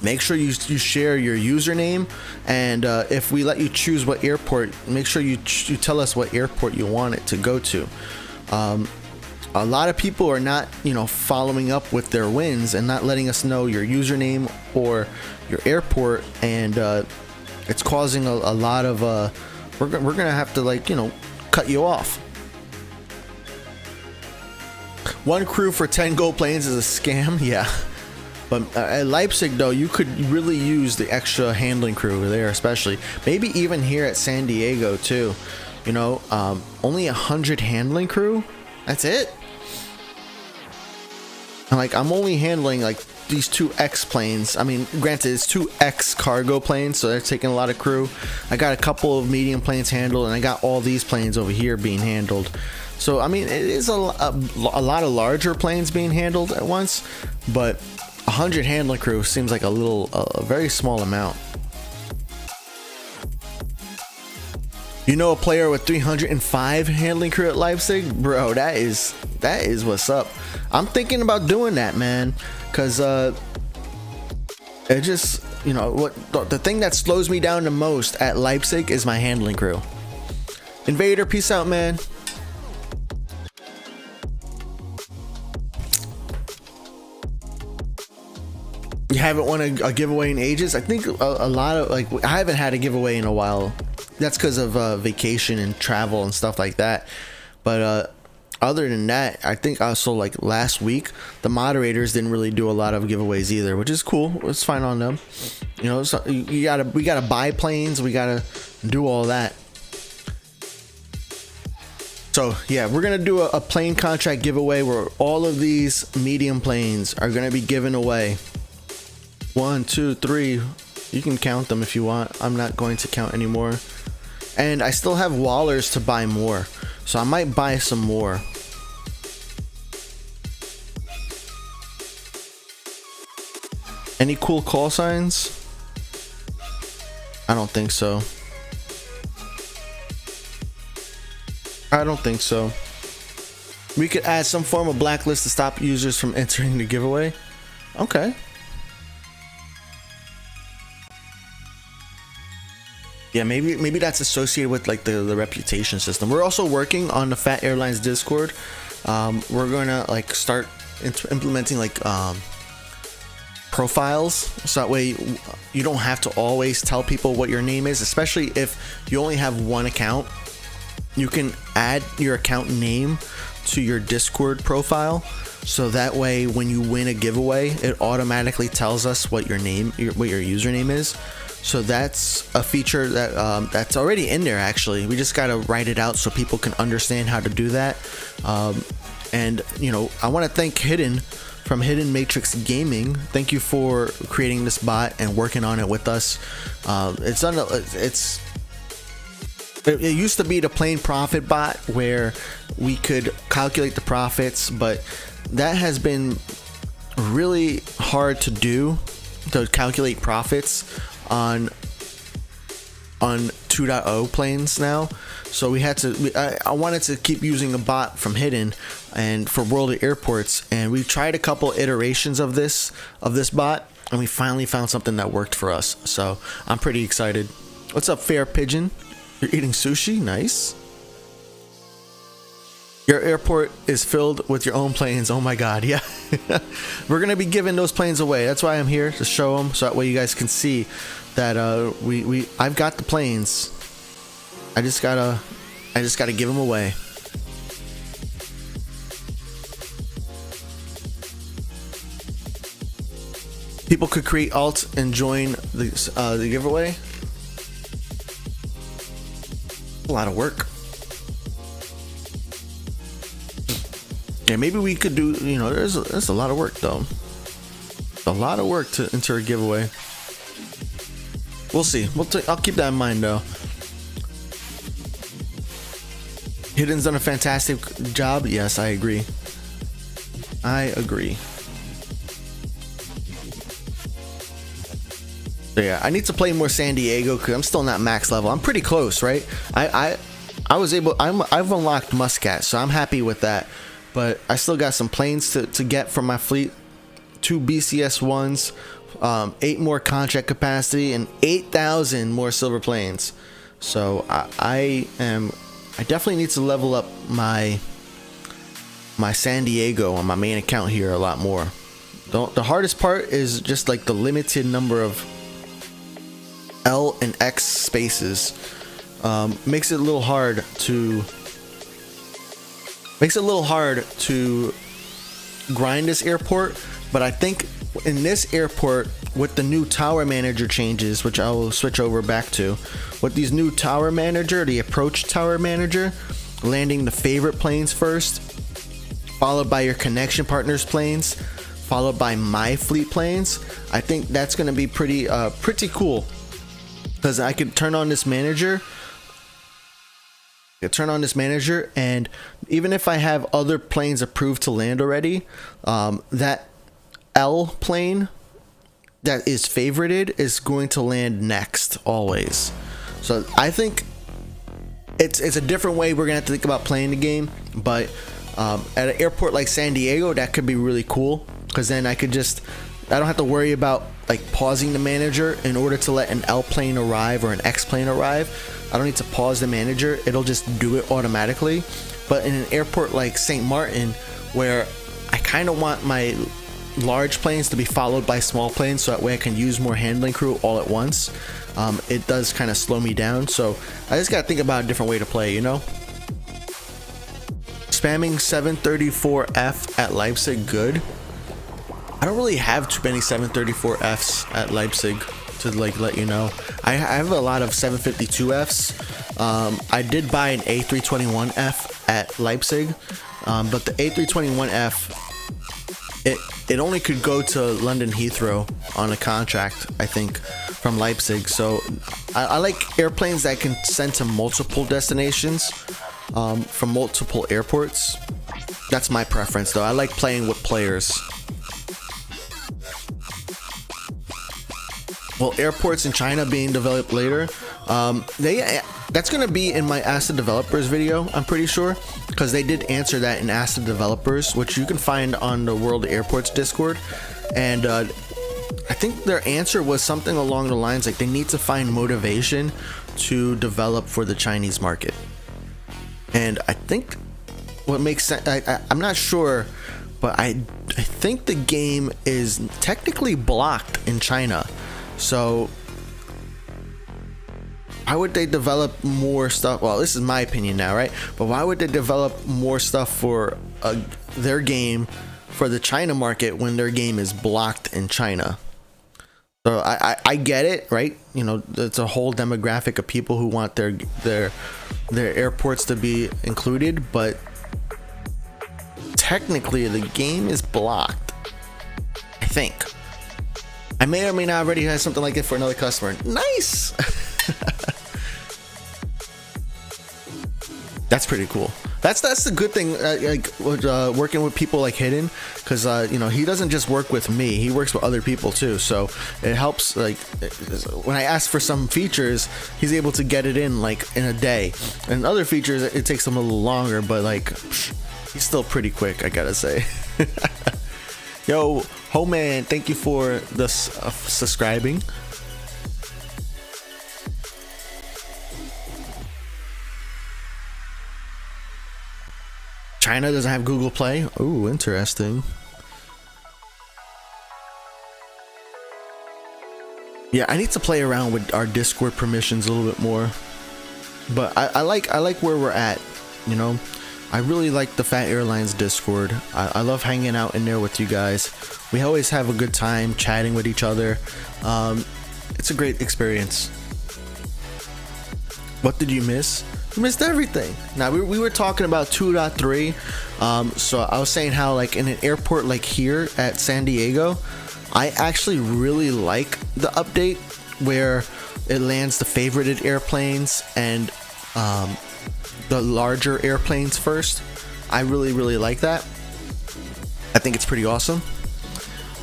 make sure you share your username, and if we let you choose what airport, make sure you tell us what airport you want it to go to. A lot of people are not, you know, following up with their wins and not letting us know your username or your airport, and it's causing a lot of we're gonna have to, like, you know, cut you off. One crew for 10 gold planes is a scam, yeah. But at Leipzig though, you could really use the extra handling crew there, especially maybe even here at San Diego too. You know, only 100 handling crew. That's it. And like, I'm only handling like these 2 X planes. I mean, granted, it's 2 X cargo planes, so they're taking a lot of crew. I got a couple of medium planes handled, and I got all these planes over here being handled. So I mean, it is a lot of larger planes being handled at once, but 100 handling crew seems like a very small amount. You know a player with 305 handling crew at Leipzig? Bro, that is what's up. I'm thinking about doing that, man, because it just, you know, what the thing that slows me down the most at Leipzig is my handling crew. Invader, peace out, man. You haven't won a giveaway in ages? I think a lot of, like, I haven't had a giveaway in a while. That's because of vacation and travel and stuff like that. But other than that, I think also, like, last week the moderators didn't really do a lot of giveaways either, which is cool. It's fine on them. You know, so we gotta buy planes. We gotta do all that. So yeah, we're gonna do a plane contract giveaway where all of these medium planes are gonna be given away. 1, 2, 3. You can count them if you want. I'm not going to count anymore. And I still have Wallers to buy more, so I might buy some more. Any cool call signs? I don't think so. I don't think so. We could add some form of blacklist to stop users from entering the giveaway. Okay. Yeah, maybe that's associated with like the reputation system. We're also working on the Phat Airlines Discord. we're gonna like start implementing like profiles, so that way you don't have to always tell people what your name is, especially if you only have one account. You can add your account name to your Discord profile, so that way when you win a giveaway, it automatically tells us what your name, what your username is. So that's a feature that that's already in there. Actually, we just gotta write it out so people can understand how to do that. And you know, I want to thank Hidden from Hidden Matrix Gaming. Thank you for creating this bot and working on it with us. It used to be the plain profit bot where we could calculate the profits, but that has been really hard to do, to calculate profits on 2.0 planes now. So we had to, I wanted to keep using a bot from Hidden and for World of Airports, and we tried a couple iterations of this bot, and we finally found something that worked for us. So I'm pretty excited. What's up, Fair Pigeon? You're eating sushi? Nice. Your airport is filled with your own planes. Oh my god, yeah. We're gonna be giving those planes away. That's why I'm here, to show them, so that way you guys can see that I've got the planes. I just gotta give them away. People could create alt and join the giveaway. A lot of work. Yeah, maybe we could do, you know, there's a lot of work though. A lot of work to enter a giveaway. We'll see. I'll keep that in mind though. Hidden's done a fantastic job. Yes, I agree. I agree. So yeah, I need to play more San Diego because I'm still not max level. I'm pretty close, right? I've unlocked Muscat, so I'm happy with that. But I still got some planes to get from my fleet. 2 BCS ones, 8 more contract capacity, and 8,000 more silver planes. So I definitely need to level up my San Diego on my main account here a lot more. The hardest part is just like the limited number of L and X spaces. Makes it a little hard to grind this airport, but I think in this airport with the new tower manager changes, which I will switch over back to, with these new tower manager, the approach tower manager, landing the favorite planes first, followed by your connection partners planes, followed by my fleet planes. I think that's going to be pretty cool, because I could turn on this manager. And even if I have other planes approved to land already, that L plane that is favorited is going to land next always. So I think it's a different way we're gonna have to think about playing the game, but at an airport like San Diego, that could be really cool, because then I don't have to worry about like pausing the manager in order to let an L plane arrive or an X plane arrive. I don't need to pause the manager, it'll just do it automatically. But in an airport like St. Martin, where I kind of want my large planes to be followed by small planes, so that way I can use more handling crew all at once, it does kind of slow me down. So I just gotta think about a different way to play, you know? Spamming 734F at Leipzig, good. I don't really have too many 734Fs at Leipzig to like let you know. I have a lot of 752Fs. I did buy an A321F at Leipzig, but the A321F, it only could go to London Heathrow on a contract, I think, from Leipzig. So I like airplanes that can send to multiple destinations from multiple airports. That's my preference though. I like playing with players. Well, airports in China being developed later, that's going to be in my Ask the Developers video, I'm pretty sure, because they did answer that in Ask the Developers, which you can find on the World Airports Discord. And I think their answer was something along the lines like they need to find motivation to develop for the Chinese market. And I think what makes sense, I'm not sure, but I think the game is technically blocked in China. So why would they develop more stuff? Well, this is my opinion now, right? But why would they develop more stuff for their game for the China market when their game is blocked in China? So I get it, right? You know, it's a whole demographic of people who want their airports to be included, but technically the game is blocked, I think. I may or may not already have something like it for another customer. Nice. That's pretty cool. That's the good thing, like working with people like Hidden, because you know, he doesn't just work with me, he works with other people too. So it helps. Like when I ask for some features, he's able to get it in like in a day, and other features it takes him a little longer, but like he's still pretty quick, I gotta say. Yo, Ho Man, thank you for the subscribing. China doesn't have Google Play. Ooh, interesting. Yeah, I need to play around with our Discord permissions a little bit more. But I like where we're at, you know. I really like the Phat Airlines Discord. I love hanging out in there with you guys. We always have a good time chatting with each other. It's a great experience. What did you miss? You missed everything. Now we were talking about 2.3. So I was saying how like in an airport like here at San Diego, I actually really like the update where it lands the favorited airplanes and the larger airplanes first. I really like that. I think it's pretty awesome.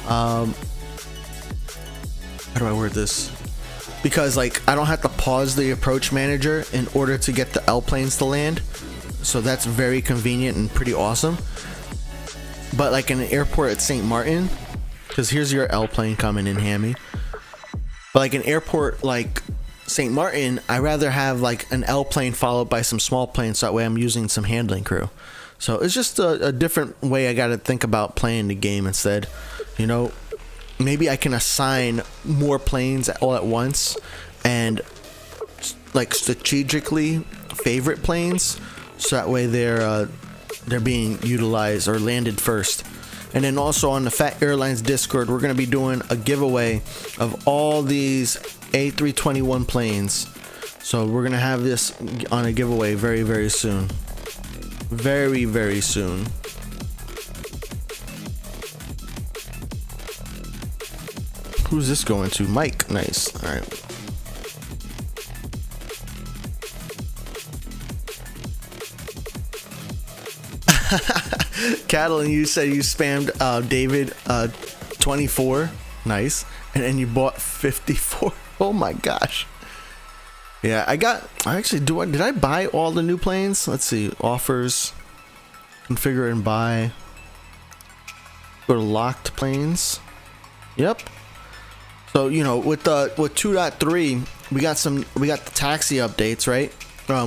How do I word this? Because like I don't have to pause the approach manager in order to get the L planes to land, so that's very convenient and pretty awesome. But like in an airport at St. Martin, because here's your L plane coming in hammy, but like an airport like St. Martin, I rather have like an L plane followed by some small planes, so that way I'm using some handling crew. So it's just a different way I gotta think about playing the game instead, you know. Maybe I can assign more planes all at once and like strategically favorite planes, so that way they're being utilized or landed first. And then also on the Phat Airlines Discord, we're going to be doing a giveaway of all these A321 planes. So we're going to have this on a giveaway very soon. Very soon. Who's this going to? Mike. Nice. All right. Cattle, and you said you spammed David 24. Nice. And then you bought 54. Oh my gosh. Yeah, did I buy all the new planes? Let's see. Offers. Configure and buy. Go to locked planes. Yep. So, you know, with 2.3, we got the taxi updates, right?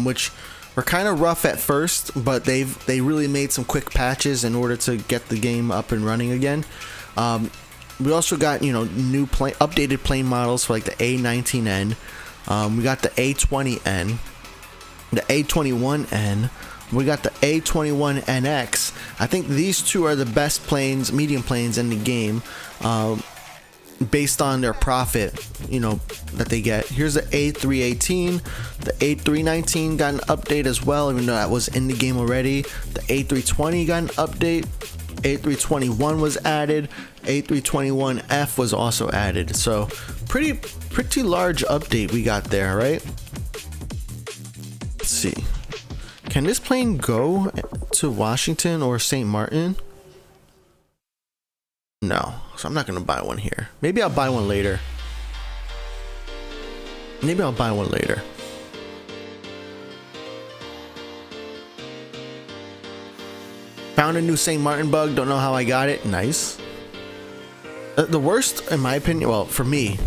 Which were kind of rough at first, but they really made some quick patches in order to get the game up and running again. We also got, you know, new updated plane models for like the A19N. We got the A20N, the A21N. We got the A21NX. I think these two are the best planes, medium planes in the game. Based on their profit, you know, that they get. Here's the A318. The A319 got an update as well, even though that was in the game already. The A320 got an update. A321 was added. A321F was also added. So pretty large update we got there, right? Let's see. Can this plane go to Washington or St. Martin? No, so I'm not gonna buy one here. Maybe I'll buy one later. Found a new St. Martin bug. Don't know how I got it. Nice. The worst, in my opinion, well, for me,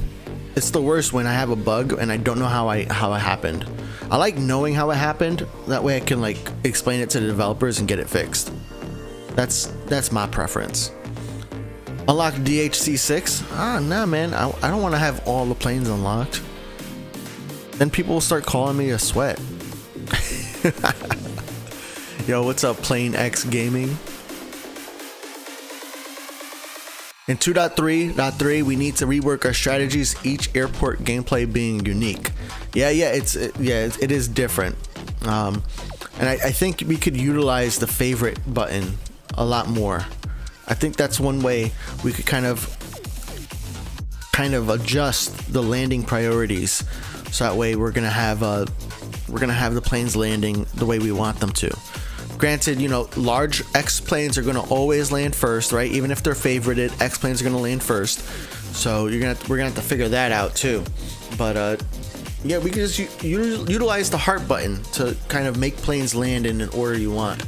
it's the worst when I have a bug and I don't know how it happened. I like knowing how it happened. That way I can like explain it to the developers and get it fixed. That's my preference. Unlock DHC6? Ah, nah, man. I don't want to have all the planes unlocked. Then people will start calling me a sweat. Yo, what's up, Plane X Gaming? In 2.3.3, we need to rework our strategies, each airport gameplay being unique. Yeah, it is different. And I think we could utilize the favorite button a lot more. I think that's one way we could kind of adjust the landing priorities, so that way we're gonna have the planes landing the way we want them to. Granted, you know, large X planes are gonna always land first, right? Even if they're favorited, X planes are gonna land first. So we're gonna have to figure that out too. But yeah, we can just utilize the heart button to kind of make planes land in an order you want.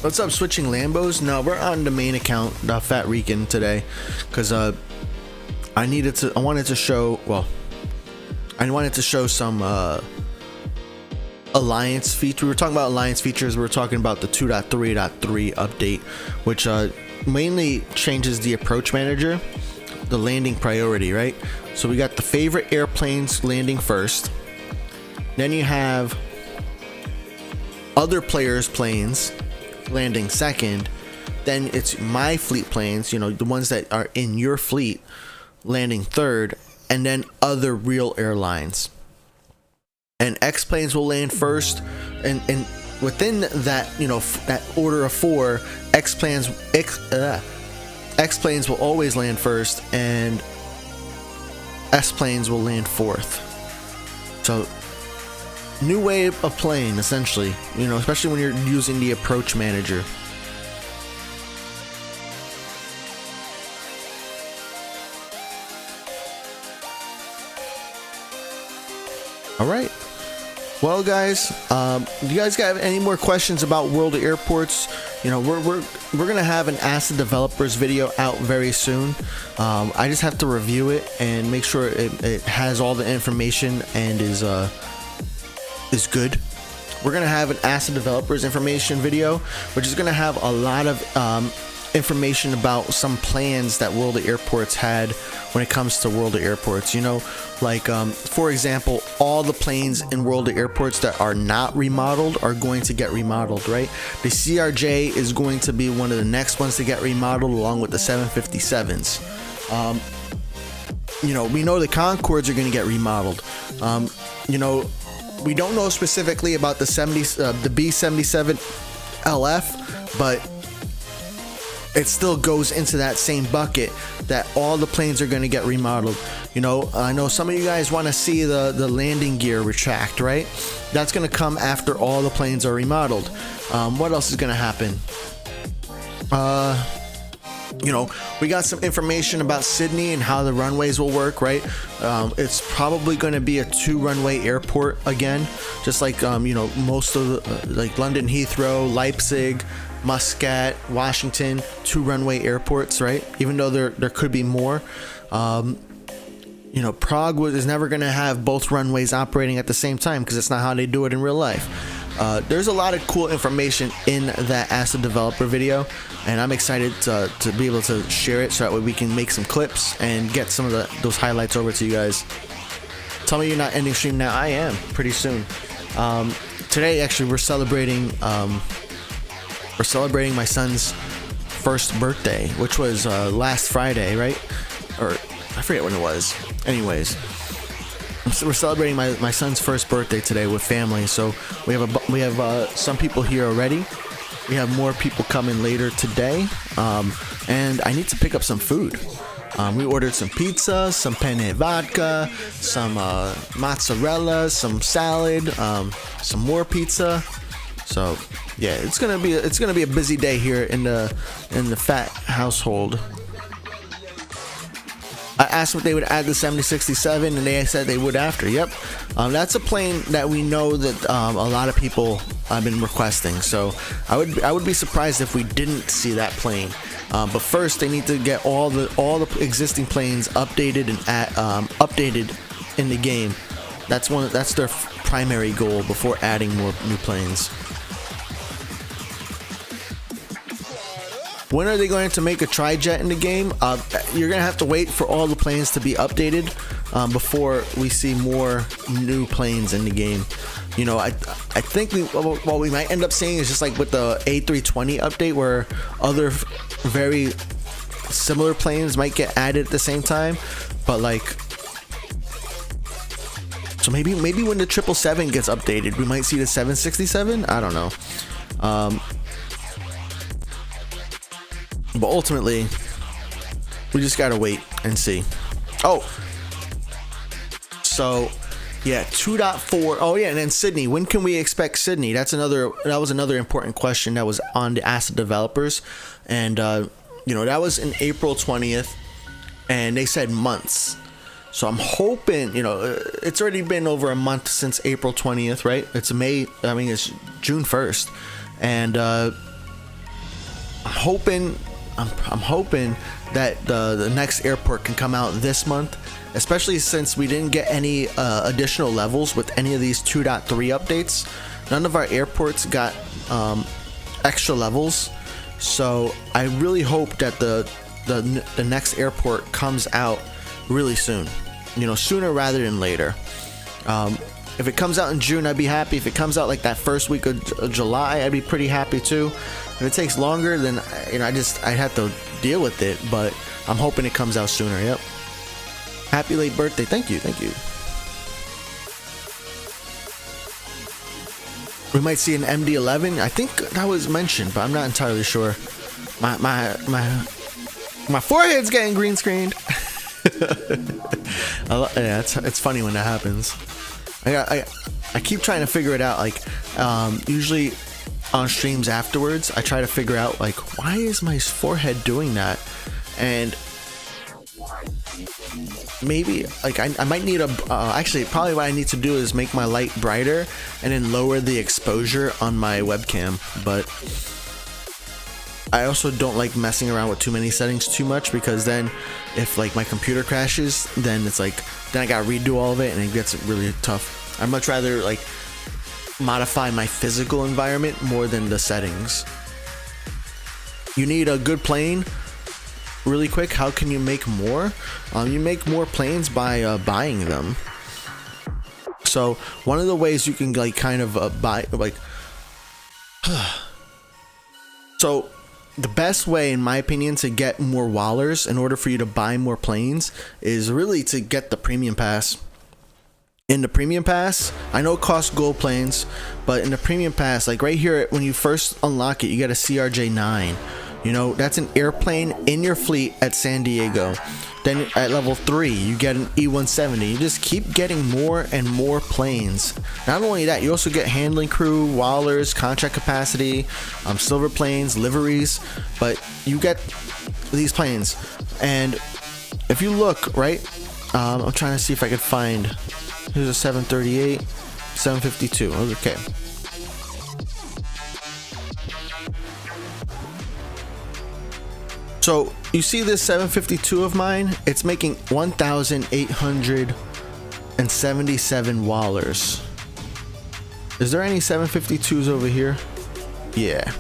What's up, switching Lambos? No, we're on the main account, Phat Rican, today, because I wanted to show some Alliance feature. We were talking about Alliance features. We were talking about the 2.3.3 update, which mainly changes the approach manager, the landing priority, right? So we got the favorite airplanes landing first. Then you have other players' planes landing second. Then it's my fleet planes, you know, the ones that are in your fleet, landing third, and then other real airlines. And X planes will land first, and within that, you know, that order of 4, X planes will always land first, and S planes will land fourth. So new way of playing, essentially, you know, especially when you're using the approach manager. All right. Well, guys, do you guys have any more questions about World of Airports? You know, we're gonna have an Ask the Developers video out very soon. I just have to review it and make sure it has all the information and is good. We're gonna have an Ask the Developers information video, which is gonna have a lot of information about some plans that World of Airports had when it comes to World of Airports. You know, like for example, all the planes in World of Airports that are not remodeled are going to get remodeled, right? The CRJ is going to be one of the next ones to get remodeled, along with the 757s. You know, we know the Concords are going to get remodeled. You know, we don't know specifically about the B-77 LF, but it still goes into that same bucket that all the planes are going to get remodeled. You know, I know some of you guys want to see the landing gear retract, right? That's going to come after all the planes are remodeled. What else is going to happen? You know, we got some information about Sydney and how the runways will work, right? It's probably going to be a 2-runway airport again, just like you know, most of the, like London Heathrow, Leipzig, Muscat, Washington, 2-runway airports, right? Even though there could be more. You know, Prague is never going to have both runways operating at the same time, because it's not how they do it in real life. There's a lot of cool information in that Ask the Developer video, and I'm excited to be able to share it, so that way we can make some clips and get some of those highlights over to you guys. Tell me you're not ending stream now. I am, pretty soon. Today, actually, we're celebrating my son's first birthday, which was last Friday, right? Or I forget when it was. Anyways, we're celebrating my son's first birthday today with family. So we have some people here already. We have more people coming later today, and I need to pick up some food. We ordered some pizza, some penne vodka, some mozzarella, some salad, some more pizza. So yeah, it's gonna be a busy day here in the Phat household. I asked if they would add the 7067, and they said they would after. Yep, that's a plane that we know that a lot of people have been requesting. So I would be surprised if we didn't see that plane. But first, they need to get all the existing planes updated and updated in the game. That's their primary goal before adding more new planes. When are they going to make a tri-jet in the game? You're going to have to wait for all the planes to be updated before we see more new planes in the game. You know, I think what we might end up seeing is just like with the A320 update, where other very similar planes might get added at the same time. But like, so maybe when the 777 gets updated, we might see the 767. I don't know. But ultimately, we just gotta wait and see. Oh, so yeah, 2.4. Oh yeah, and then Sydney. When can we expect Sydney? That was another important question that was on the Ask the Developers, and you know, that was in April 20th, and they said months. So I'm hoping, you know, it's already been over a month since April 20th, right? It's May. I mean, it's June 1st, and I'm hoping that the next airport can come out this month, especially since we didn't get any additional levels with any of these 2.3 updates. None of our airports got extra levels, so I really hope that the next airport comes out really soon. You know, sooner rather than later. If it comes out in June, I'd be happy. If it comes out like that first week of July, I'd be pretty happy too. If it takes longer, then you know, I have to deal with it. But I'm hoping it comes out sooner. Yep. Happy late birthday! Thank you. We might see an MD-11. I think that was mentioned, but I'm not entirely sure. My forehead's getting green screened. Yeah, it's funny when that happens. I keep trying to figure it out. Like, usually on streams afterwards, I try to figure out like, why is my forehead doing that? And maybe like I might need actually probably what I need to do is make my light brighter and then lower the exposure on my webcam. But I also don't like messing around with too many settings too much, because then if like my computer crashes, then it's like, then I gotta redo all of it and it gets really tough. I'd much rather like modify my physical environment more than the settings. You need a good plane. Really quick, how can you make more? You make more planes by buying them. So one of the ways you can like kind of buy like so the best way, in my opinion, to get more wallers in order for you to buy more planes is really to get the premium pass. In the premium pass, I know it costs gold planes, but in the premium pass, like right here, when you first unlock it, you get a CRJ-9. You know, that's an airplane in your fleet at San Diego. Then at level 3, you get an E-170. You just keep getting more and more planes. Not only that, you also get handling crew, wallers, contract capacity, silver planes, liveries, but you get these planes. And if you look, right, I'm trying to see if I could find, here's a 738, 752, okay. So you see this 752 of mine, it's making 1,877 wallers. Is there any 752s over here? Yeah.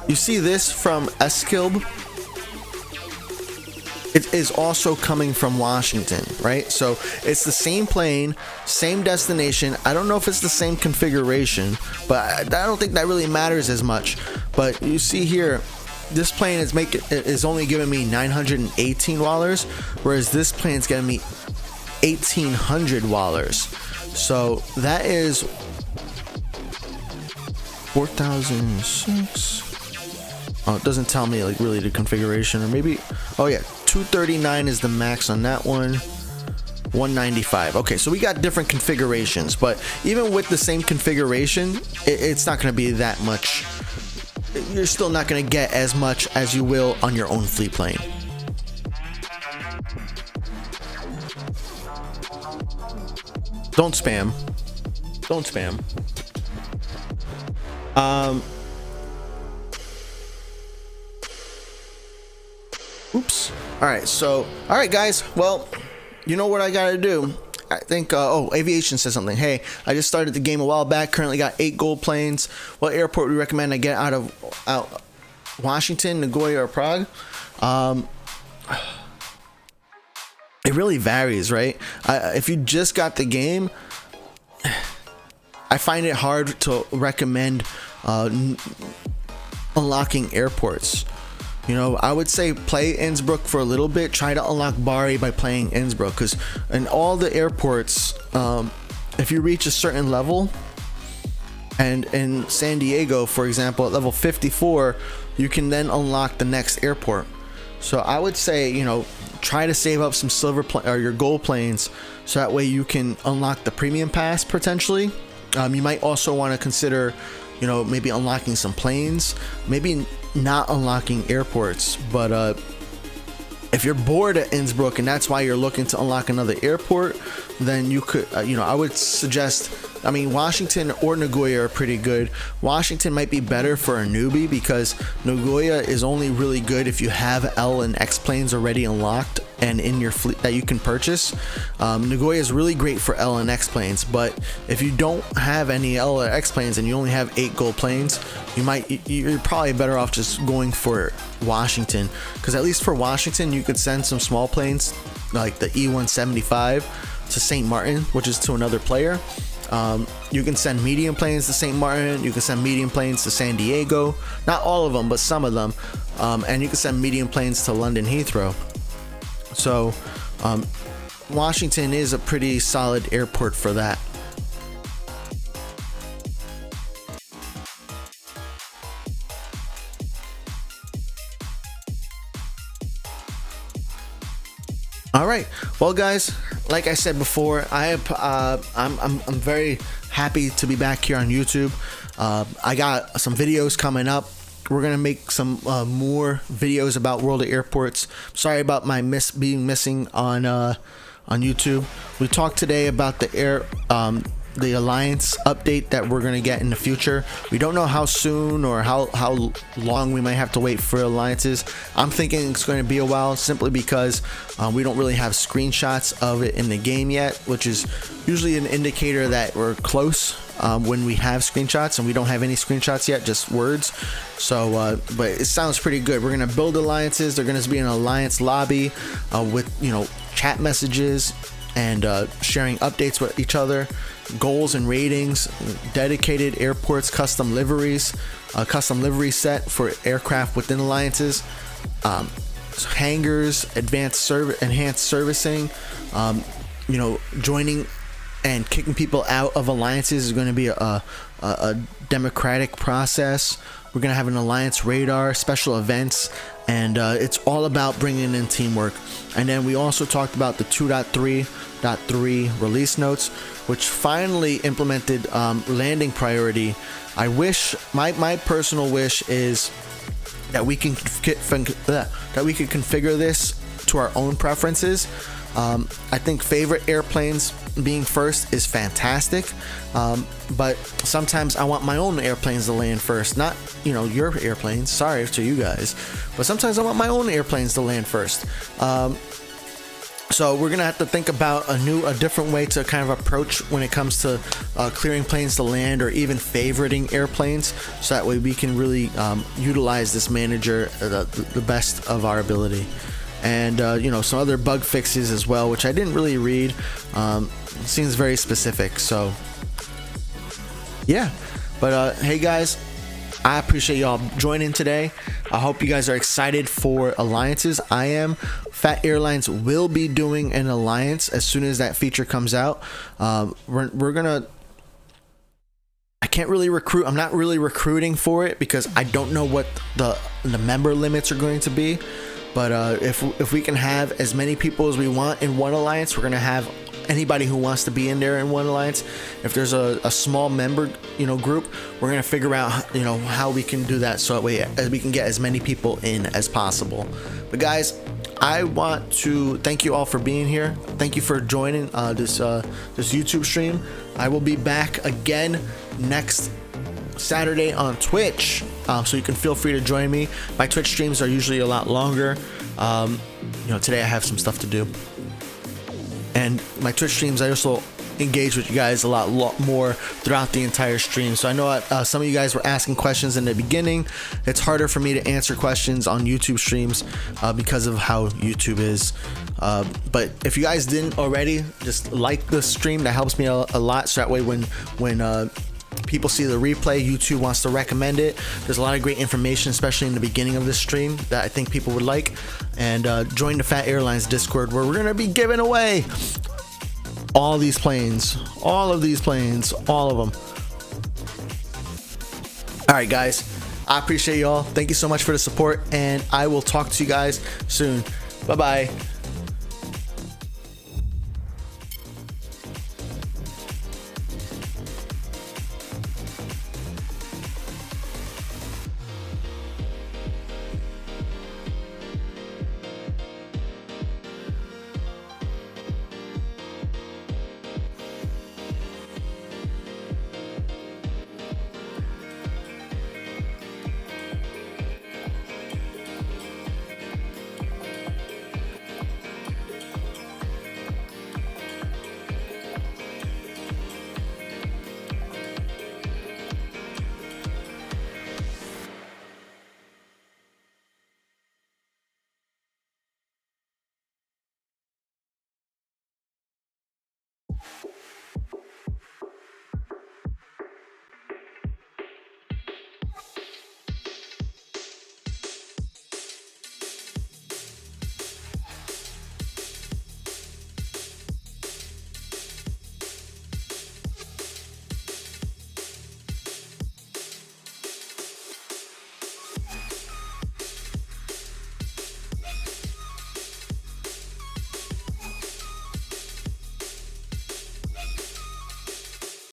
You see this from Eskilb? It is also coming from Washington, right? So it's the same plane, same destination. I don't know if it's the same configuration, but I don't think that really matters as much. But you see here, this plane is only giving me 918 wallers, whereas this plane is giving me 1,800 wallers. So that is 4,006. Oh, it doesn't tell me like really the configuration, or maybe, oh yeah, 239 is the max on that one. 195. Okay, so we got different configurations, but even with the same configuration, it's not going to be that much. You're still not going to get as much as you will on your own fleet plane. Don't spam. Don't spam. Oops. All right, guys. Well, you know what I gotta do. I think, oh, Aviation says something. Hey, I just started the game a while back. Currently got 8 gold planes. What airport would you recommend I get out of Washington, Nagoya, or Prague? It really varies, right? If you just got the game, I find it hard to recommend unlocking airports. You know, I would say play Innsbruck for a little bit. Try to unlock Bari by playing Innsbruck, because in all the airports, if you reach a certain level, and in San Diego, for example, at level 54, you can then unlock the next airport. So I would say, you know, try to save up some silver or your gold planes, so that way you can unlock the premium pass potentially. You might also want to consider, you know, maybe unlocking some planes, maybe not unlocking airports. But if you're bored at Innsbruck and that's why you're looking to unlock another airport, then you could, you know, I would suggest, I mean, Washington or Nagoya are pretty good. Washington might be better for a newbie, because Nagoya is only really good if you have L and X planes already unlocked and in your fleet that you can purchase. Nagoya is really great for L and X planes, but if you don't have any L or X planes and you only have 8 gold planes, you're probably better off just going for Washington, because at least for Washington you could send some small planes like the E-175 to St. Martin, which is to another player. You can send medium planes to St. Martin. You can send medium planes to San Diego. Not all of them, but some of them. And you can send medium planes to London Heathrow. So Washington is a pretty solid airport for that. All right, well, guys, like I said before, I'm very happy to be back here on YouTube. I got some videos coming up. We're gonna make some more videos about World of Airports. Sorry about my being missing on YouTube. We talked today about the Alliance update that we're gonna get in the future. We don't know how soon or how long we might have to wait for alliances. I'm thinking it's going to be a while, simply because we don't really have screenshots of it in the game yet, which is usually an indicator that we're close when we have screenshots, and we don't have any screenshots yet, just words. So but it sounds pretty good. We're gonna build alliances. They're gonna be an alliance lobby with, you know, chat messages and sharing updates with each other, goals and ratings, dedicated airports, custom liveries, a custom livery set for aircraft within alliances, hangars, enhanced servicing. You know, joining and kicking people out of alliances is going to be a democratic process. We're going to have an alliance radar, special events, and it's all about bringing in teamwork. And then we also talked about the 2.3.3 release notes, which finally implemented landing priority. I wish, my personal wish is that we can configure this to our own preferences. I think favorite airplanes being first is fantastic, but sometimes I want my own airplanes to land first, not, you know, your airplanes. Sorry to you guys, but sometimes I want my own airplanes to land first. So we're gonna have to think about a different way to kind of approach when it comes to clearing planes to land, or even favoriting airplanes, so that way we can really utilize this manager the best of our ability. And you know, some other bug fixes as well, which I didn't really read. Seems very specific, so yeah. But hey guys, I appreciate y'all joining today. I hope you guys are excited for alliances. I am. Phat Airlines will be doing an alliance as soon as that feature comes out. We're gonna, I can't really recruit. I'm not really recruiting for it because I don't know what the member limits are going to be. But if we can have as many people as we want in one alliance, we're gonna have anybody who wants to be in there in one alliance. If there's a small member, you know, group, we're gonna figure out, you know, how we can do that, so that way as we can get as many people in as possible. But guys, I want to thank you all for being here. Thank you for joining this YouTube stream. I will be back again next Saturday on Twitch, so you can feel free to join me. My Twitch streams are usually a lot longer. Today I have some stuff to do, and my Twitch streams I also engage with you guys a lot more throughout the entire stream. So I know some of you guys were asking questions in the beginning. It's harder for me to answer questions on YouTube streams because of how YouTube is. But if you guys didn't already, just like the stream. That helps me a lot. So that way when people see the replay, YouTube wants to recommend it. There's a lot of great information, especially in the beginning of this stream, that I think people would like. And join the Phat Airlines Discord, where we're gonna be giving away all these planes, all of these planes, all of them. All right, guys, I appreciate y'all. Thank you so much for the support, and I will talk to you guys soon. Bye-bye.